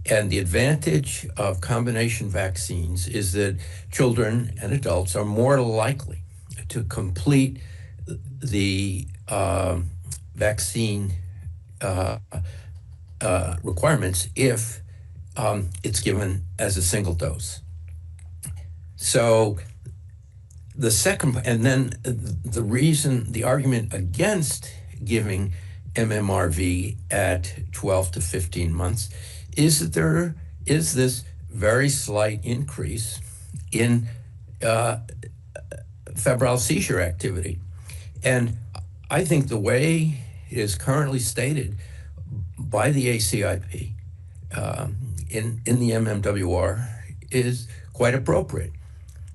And the advantage of combination vaccines is that children and adults are more likely to complete the vaccine requirements if it's given as a single dose. So the second, and then the argument against giving MMRV at 12 to 15 months is that there is this very slight increase in febrile seizure activity. And I think the way it is currently stated by the ACIP in the MMWR is quite appropriate.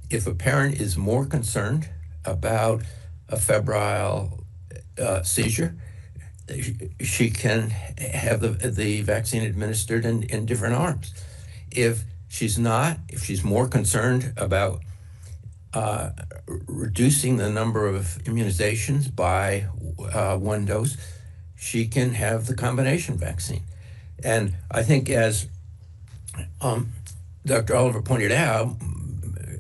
If a parent is more concerned about a febrile seizure, she can have the vaccine administered in different arms. If she's more concerned about reducing the number of immunizations by one dose, she can have the combination vaccine. And I think, as Dr. Oliver pointed out,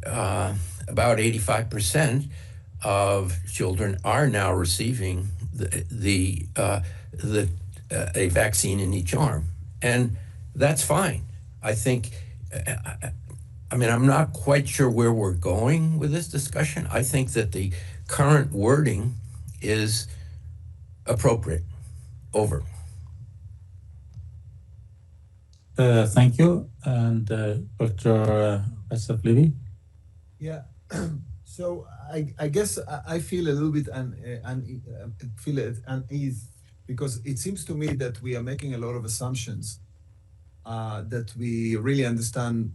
about 85% of children are now receiving a vaccine in each arm, and that's fine. I think. I'm not quite sure where we're going with this discussion. I think that the current wording is appropriate. Over. Thank you. And Dr. Asaf-Levy? Yeah. So I guess I feel a little bit unease because it seems to me that we are making a lot of assumptions that we really understand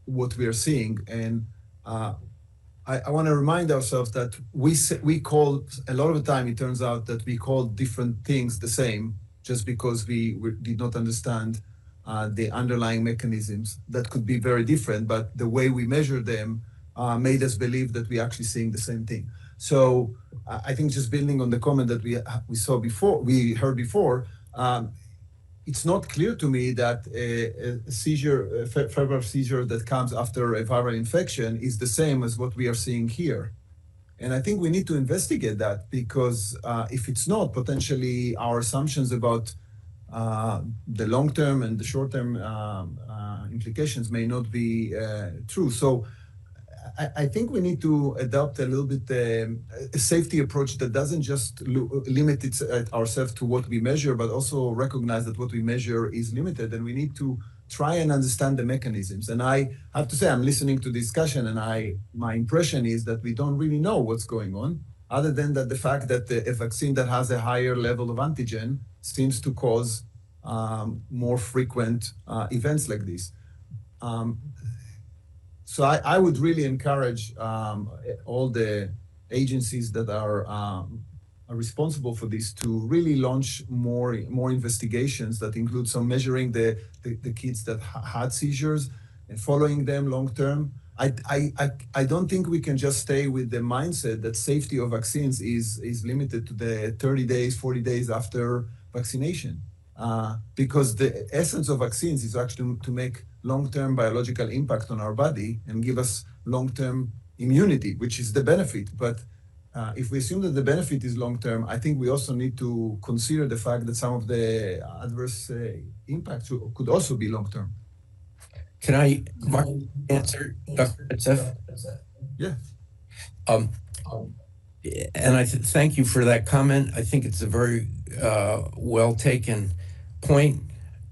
what we are seeing. And I want to remind ourselves that we call, a lot of the time it turns out that we call different things the same just because we did not understand the underlying mechanisms that could be very different, but the way we measure them made us believe that we're actually seeing the same thing. So I think just building on the comment that we heard before, it's not clear to me that a seizure, febrile seizure that comes after a viral infection is the same as what we are seeing here. And I think we need to investigate that because if it's not, potentially our assumptions about the long-term and the short-term implications may not be true. So I think we need to adopt a little bit a safety approach that doesn't just limit ourselves to what we measure, but also recognize that what we measure is limited, and we need to try and understand the mechanisms. And I have to say, I'm listening to discussion, and my impression is that we don't really know what's going on, other than that the fact that a vaccine that has a higher level of antigen seems to cause more frequent events like this. So I would really encourage all the agencies that are responsible for this to really launch more investigations that include some measuring the kids that had seizures and following them long term. I don't think we can just stay with the mindset that safety of vaccines is limited to the 30 days, 40 days after vaccination. Because the essence of vaccines is actually to make long-term biological impact on our body and give us long-term immunity, which is the benefit. But if we assume that the benefit is long-term, I think we also need to consider the fact that some of the adverse impacts could also be long-term. Can I answer, Dr. Itzef? Yeah. And I thank you for that comment. I think it's a very well taken point,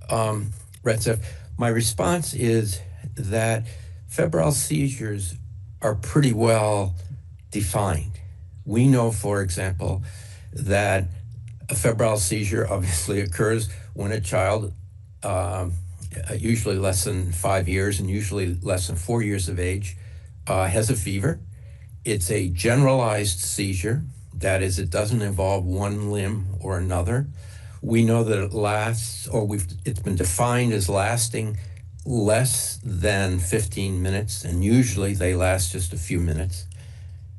Retzef. My response is that febrile seizures are pretty well defined. We know, for example, that a febrile seizure obviously occurs when a child, usually less than 5 years and usually less than 4 years of age, has a fever. It's a generalized seizure. That is, it doesn't involve one limb or another. We know that it lasts, it's been defined as lasting less than 15 minutes, and usually they last just a few minutes.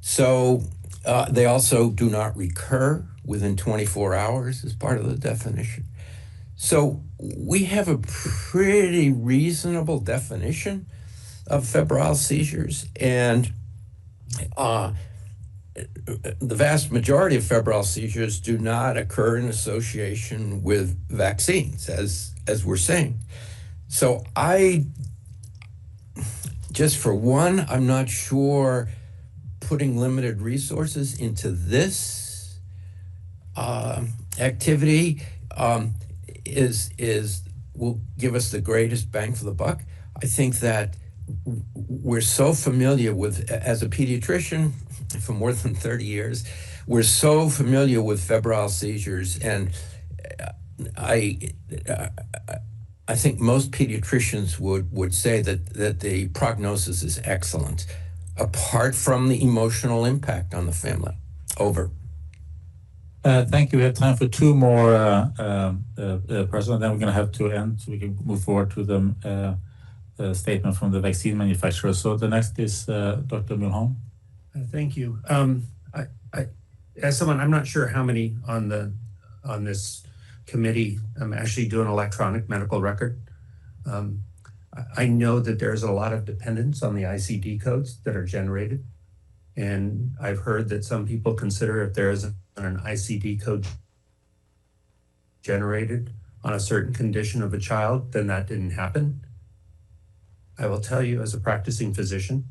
So they also do not recur within 24 hours as part of the definition. So we have a pretty reasonable definition of febrile seizures, and the vast majority of febrile seizures do not occur in association with vaccines, as we're saying. So just for one, I'm not sure putting limited resources into this activity will give us the greatest bang for the buck. I think that we're so familiar with, as a pediatrician for more than 30 years, we're so familiar with febrile seizures, and I think most pediatricians would say that the prognosis is excellent, apart from the emotional impact on the family. Over. Thank you. We have time for two more persons, then we're going to have to end so we can move forward to the statement from the vaccine manufacturer. So the next is Dr. Mulholland. Thank you. As someone, I'm not sure how many on this committee actually do an electronic medical record. I know that there's a lot of dependence on the ICD codes that are generated. And I've heard that some people consider if there is an ICD code generated on a certain condition of a child, then that didn't happen. I will tell you, as a practicing physician,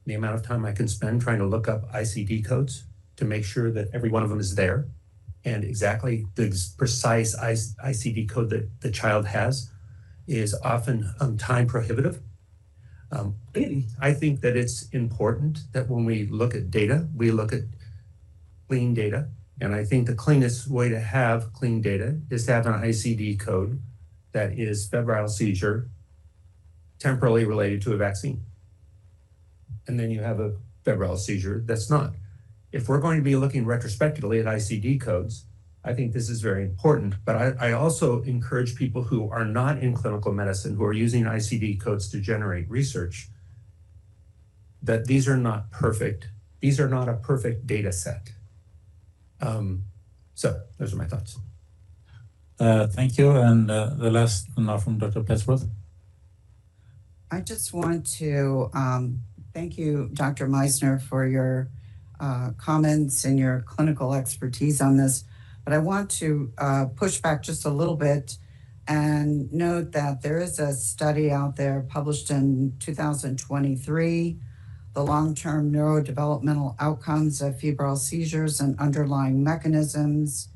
the amount of time I can spend trying to look up ICD codes to make sure that every one of them is there and exactly the precise ICD code that the child has is often time prohibitive. I think that it's important that when we look at data, we look at clean data. And I think the cleanest way to have clean data is to have an ICD code that is febrile seizure temporally related to a vaccine. And then you have a febrile seizure that's not. If we're going to be looking retrospectively at ICD codes, I think this is very important. But I also encourage people who are not in clinical medicine, who are using ICD codes to generate research, that these are not perfect. These are not a perfect data set. So those are my thoughts. Thank you. And the last now from Dr. Petsworth. I just want to thank you, Dr. Meisner, for your comments and your clinical expertise on this. But I want to push back just a little bit and note that there is a study out there published in 2023, the long-term neurodevelopmental outcomes of febrile seizures and underlying mechanisms,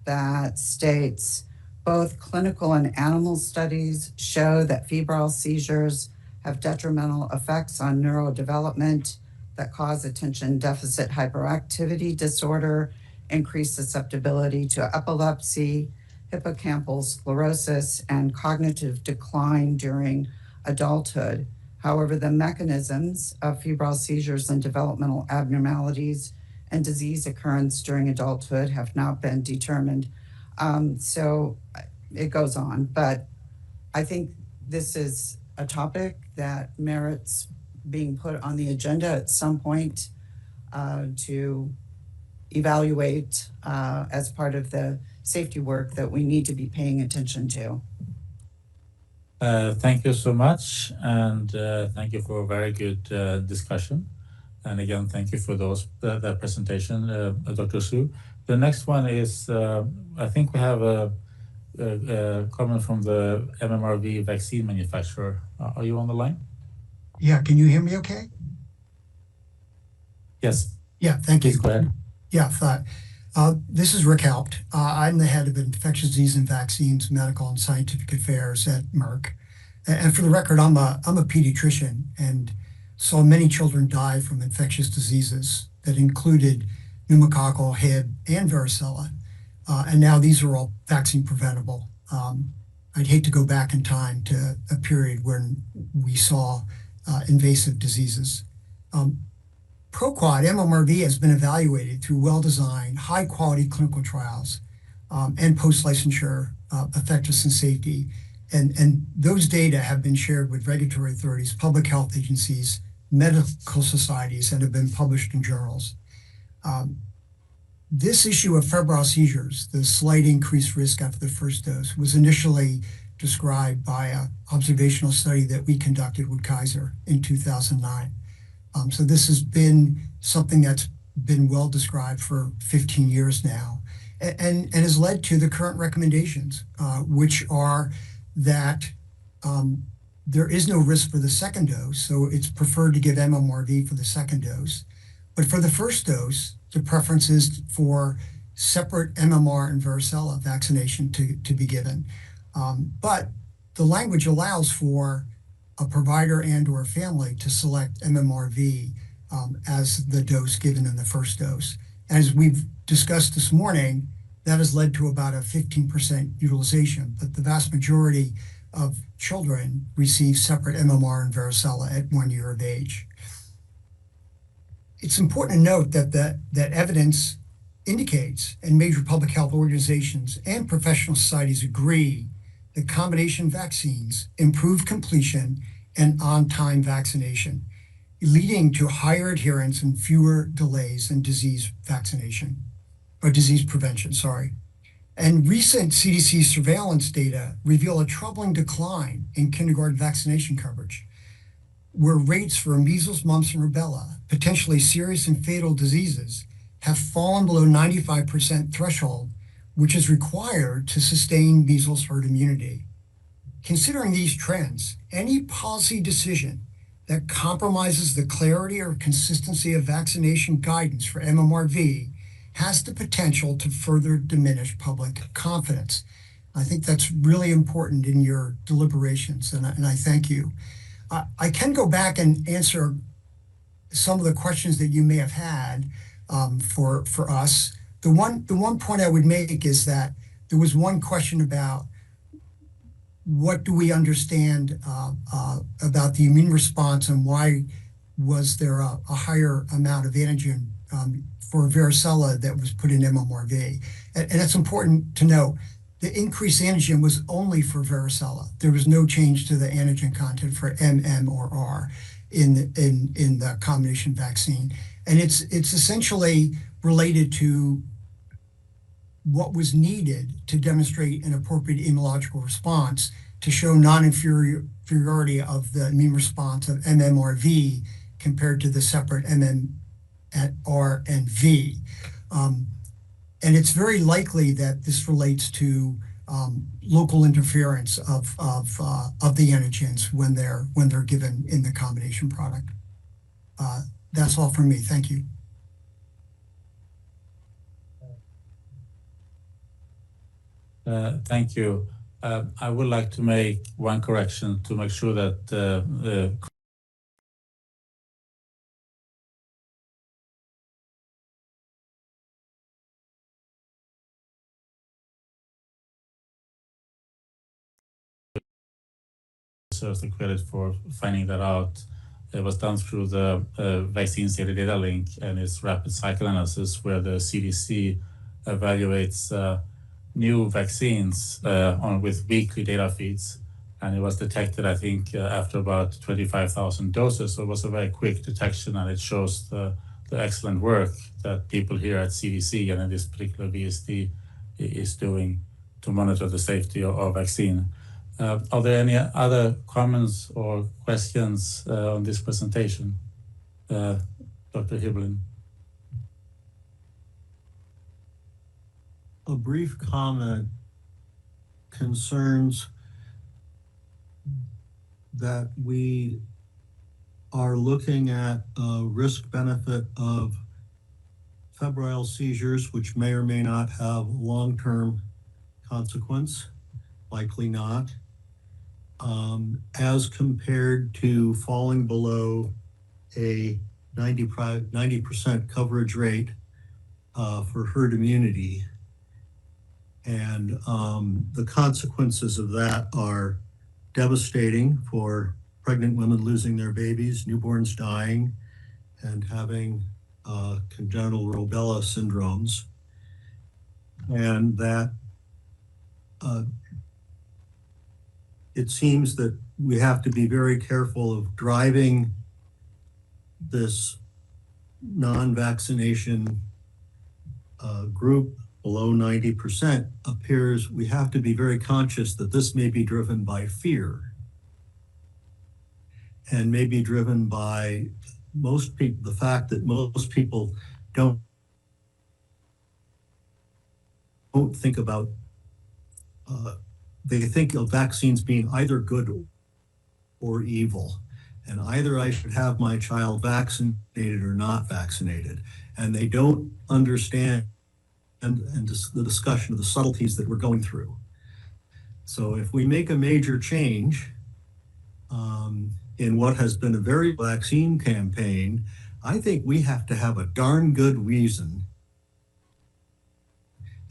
that states both clinical and animal studies show that febrile seizures have detrimental effects on neurodevelopment that cause attention deficit hyperactivity disorder, increased susceptibility to epilepsy, hippocampal sclerosis, and cognitive decline during adulthood. However, the mechanisms of febrile seizures and developmental abnormalities and disease occurrence during adulthood have not been determined. So it goes on, but I think this is a topic that merits being put on the agenda at some point to evaluate as part of the safety work that we need to be paying attention to. Thank you so much, and thank you for a very good discussion. And again, thank you for that presentation, Dr. Su. The next one is, I think we have a comment from the MMRV vaccine manufacturer. Are you on the line? Yeah, can you hear me okay? Yes. Yeah, thank you. Please go ahead. Yeah, this is Rick Haupt. I'm the head of infectious disease and vaccines, medical and scientific affairs at Merck. And for the record, I'm a pediatrician and saw many children die from infectious diseases that included pneumococcal, Hib, and varicella. And now these are all vaccine preventable. I'd hate to go back in time to a period when we saw invasive diseases. ProQuad MMRV has been evaluated through well-designed, high-quality clinical trials and post-licensure effectiveness and safety. And those data have been shared with regulatory authorities, public health agencies, medical societies, and have been published in journals. This issue of febrile seizures, the slight increased risk after the first dose, was initially described by an observational study that we conducted with Kaiser in 2009. So this has been something that's been well described for 15 years now and has led to the current recommendations, which are that there is no risk for the second dose, so it's preferred to give MMRV for the second dose. But for the first dose, the preference is for separate MMR and varicella vaccination to be given. But the language allows for a provider and or family to select MMRV as the dose given in the first dose. As we've discussed this morning, that has led to about a 15% utilization, but the vast majority of children receive separate MMR and varicella at 1 year of age. It's important to note that evidence indicates, and major public health organizations and professional societies agree, that combination vaccines improve completion and on-time vaccination, leading to higher adherence and fewer delays in disease vaccination, or disease prevention, sorry. And recent CDC surveillance data reveal a troubling decline in kindergarten vaccination coverage, where rates for measles, mumps, and rubella, potentially serious and fatal diseases, have fallen below 95% threshold, which is required to sustain measles herd immunity. Considering these trends, any policy decision that compromises the clarity or consistency of vaccination guidance for MMRV has the potential to further diminish public confidence. I think that's really important in your deliberations, and I thank you. I can go back and answer some of the questions that you may have had for us. The one point I would make is that there was one question about what do we understand about the immune response and why was there a higher amount of antigen for varicella that was put in MMRV. And it's important to know the increased antigen was only for varicella. There was no change to the antigen content for MM or R in the combination vaccine. And it's essentially related to what was needed to demonstrate an appropriate immunological response to show non-inferiority of the immune response of MMRV compared to the separate MMR and V. And it's very likely that this relates to local interference of the antigens when they're given in the combination product. That's all from me. Thank you. Thank you. I would like to make one correction to make sure that the deserves the credit for finding that out. It was done through the vaccine safety data link and its rapid cycle analysis, where the CDC evaluates new vaccines with weekly data feeds. And it was detected, I think, after about 25,000 doses. So it was a very quick detection, and it shows the excellent work that people here at CDC and in this particular VSD is doing to monitor the safety of vaccine. Are there any other comments or questions on this presentation? Dr. Hibbelin. A brief comment concerns that we are looking at a risk benefit of febrile seizures, which may or may not have long-term consequence, likely not, as compared to falling below a 90% coverage rate for herd immunity. And the consequences of that are devastating for pregnant women losing their babies, newborns dying, and having congenital rubella syndromes. And that it seems that we have to be very careful of driving this non-vaccination group below 90%. Appears we have to be very conscious that this may be driven by fear and may be driven by most people, the fact that most people don't think about they think of vaccines being either good or evil. And either I should have my child vaccinated or not vaccinated. And they don't understand the discussion of the subtleties that we're going through. So if we make a major change in what has been a very vaccine campaign, I think we have to have a darn good reason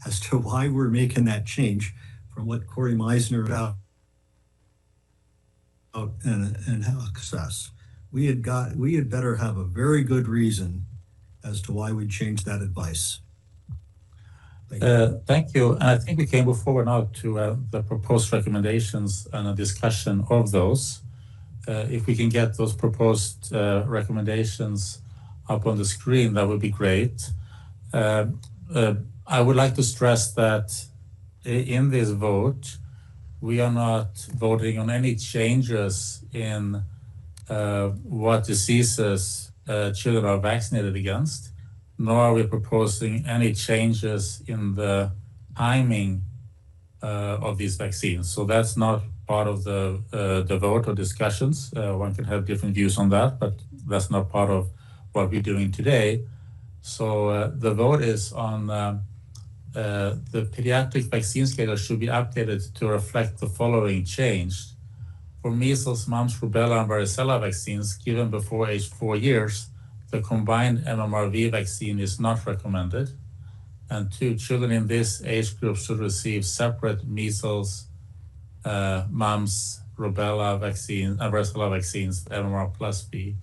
as to why we're making that change from what Corey Meisner about and how success. We had better have a very good reason as to why we changed that advice. Thank you. And I think we can move forward now to the proposed recommendations and a discussion of those. If we can get those proposed recommendations up on the screen, that would be great. I would like to stress that in this vote, we are not voting on any changes in what diseases children are vaccinated against, nor are we proposing any changes in the timing of these vaccines. So that's not part of the vote or discussions. One can have different views on that, but that's not part of what we're doing today. So the vote is on the pediatric vaccine schedule should be updated to reflect the following change. For measles, mumps, rubella, and varicella vaccines given before age 4 years, the combined MMRV vaccine is not recommended. And 2, children in this age group should receive separate measles, mumps, rubella vaccine, and varicella vaccines, MMR plus B.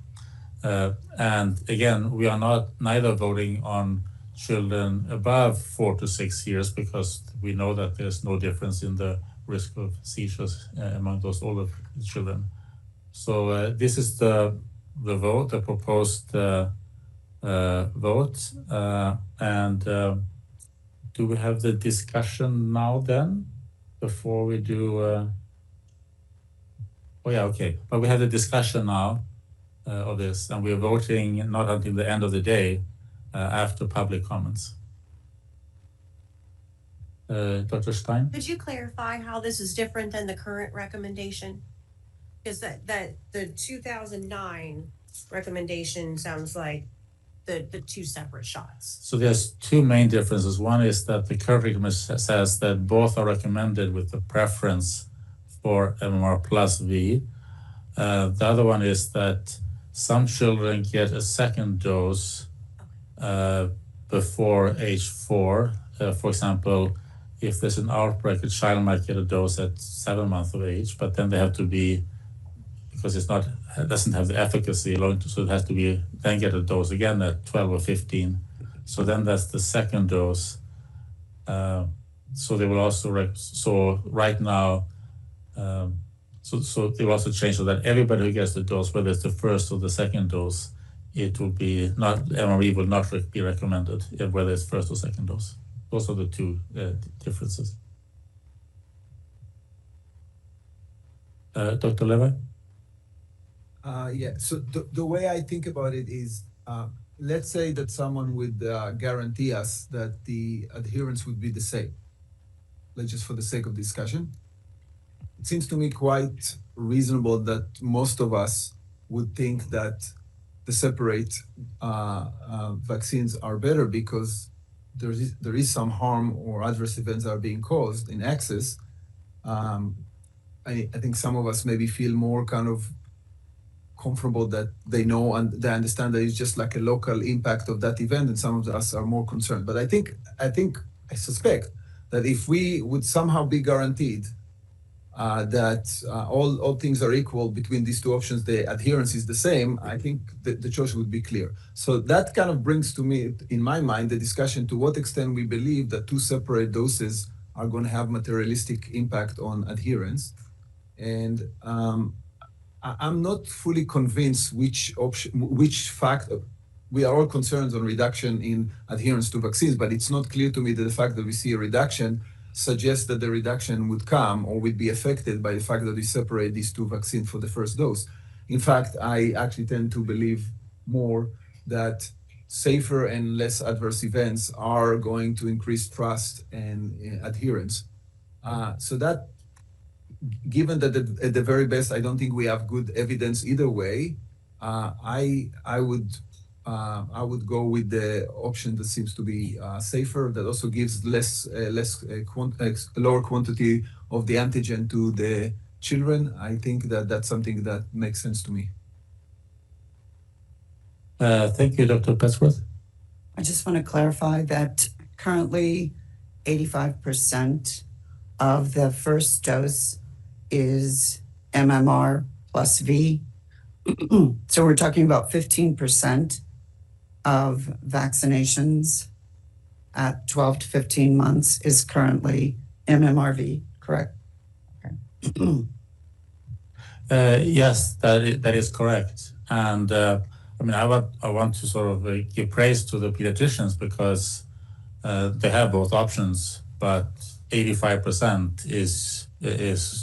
And again, we are neither voting on children above 4 to 6 years because we know that there's no difference in the risk of seizures among those older children. So this is the vote, the proposed vote. And do we have the discussion now then before we do? Oh yeah, okay. But we have the discussion now of this, and we're voting not until the end of the day after public comments. Dr. Stein? Could you clarify how this is different than the current recommendation? Because that the 2009 recommendation sounds like the 2 separate shots. So there's 2 main differences. One is that the current recommendation says that both are recommended with the preference for MMR plus V. The other one is that some children get a second dose before age 4. For example, if there's an outbreak, a child might get a dose at 7 months of age, but then they have to be, because it doesn't have the efficacy, so it has to be, then get a dose again at 12 or 15. So then that's the second dose. So they will also, so right now, so they will also change so that everybody who gets the dose, whether it's the first or the second dose, it will be not, MMRV will not be recommended, whether it's first or second dose. Those are the 2 differences. Dr. Levi? Yeah, so the way I think about it is, let's say that someone would guarantee us that the adherence would be the same. Let's just for the sake of discussion. It seems to me quite reasonable that most of us would think that the separate vaccines are better because there is some harm or adverse events that are being caused in excess. I think some of us maybe feel more kind of comfortable that they know and they understand that it's just like a local impact of that event, and some of us are more concerned. But I suspect that if we would somehow be guaranteed that all things are equal between these 2 options, the adherence is the same, I think the choice would be clear. So that kind of brings to me, in my mind, the discussion to what extent we believe that 2 separate doses are going to have materialistic impact on adherence. And I'm not fully convinced which factor. We are all concerned on reduction in adherence to vaccines, but it's not clear to me that the fact that we see a reduction suggests that the reduction would come or would be affected by the fact that we separate these 2 vaccines for the first dose. In fact, I actually tend to believe more that safer and less adverse events are going to increase trust and adherence. So that given that at the very best, I don't think we have good evidence either way. I would go with the option that seems to be safer, that also gives lower quantity of the antigen to the children. I think that that's something that makes sense to me. Thank you, Dr. Petsworth. I just want to clarify that currently 85% of the first dose is MMR plus V. So we're talking about 15% of vaccinations at 12 to 15 months is currently MMRV, correct? Okay. Yes, that is correct. And I want to sort of give praise to the pediatricians because they have both options, but 85% is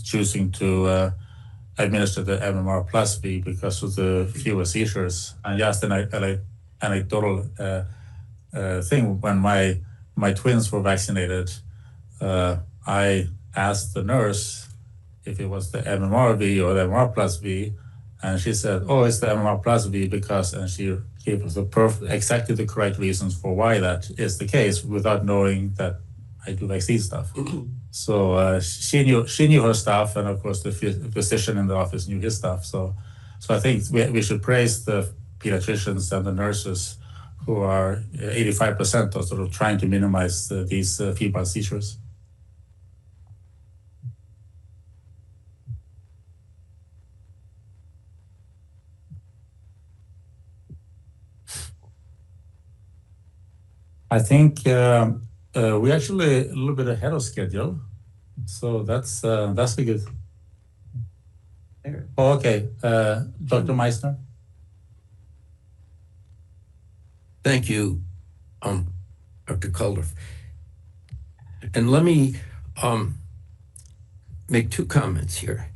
choosing to administer the MMR plus V because of the fewer seizures. And just an anecdotal thing, when my twins were vaccinated, I asked the nurse if it was the MMRV or the MMR plus V, and she said, "Oh, it's the MMR plus V because," and she gave us exactly the correct reasons for why that is the case, without knowing that I do vaccine stuff. So she knew her stuff, and of course the physician in the office knew his stuff. So I think we should praise the pediatricians and the nurses who are 85% are sort of trying to minimize these febrile seizures. I think we're actually a little bit ahead of schedule, so that's a good. Oh, okay, Dr. Meissner. Thank you, Dr. Kuldorf. And let me make two comments here.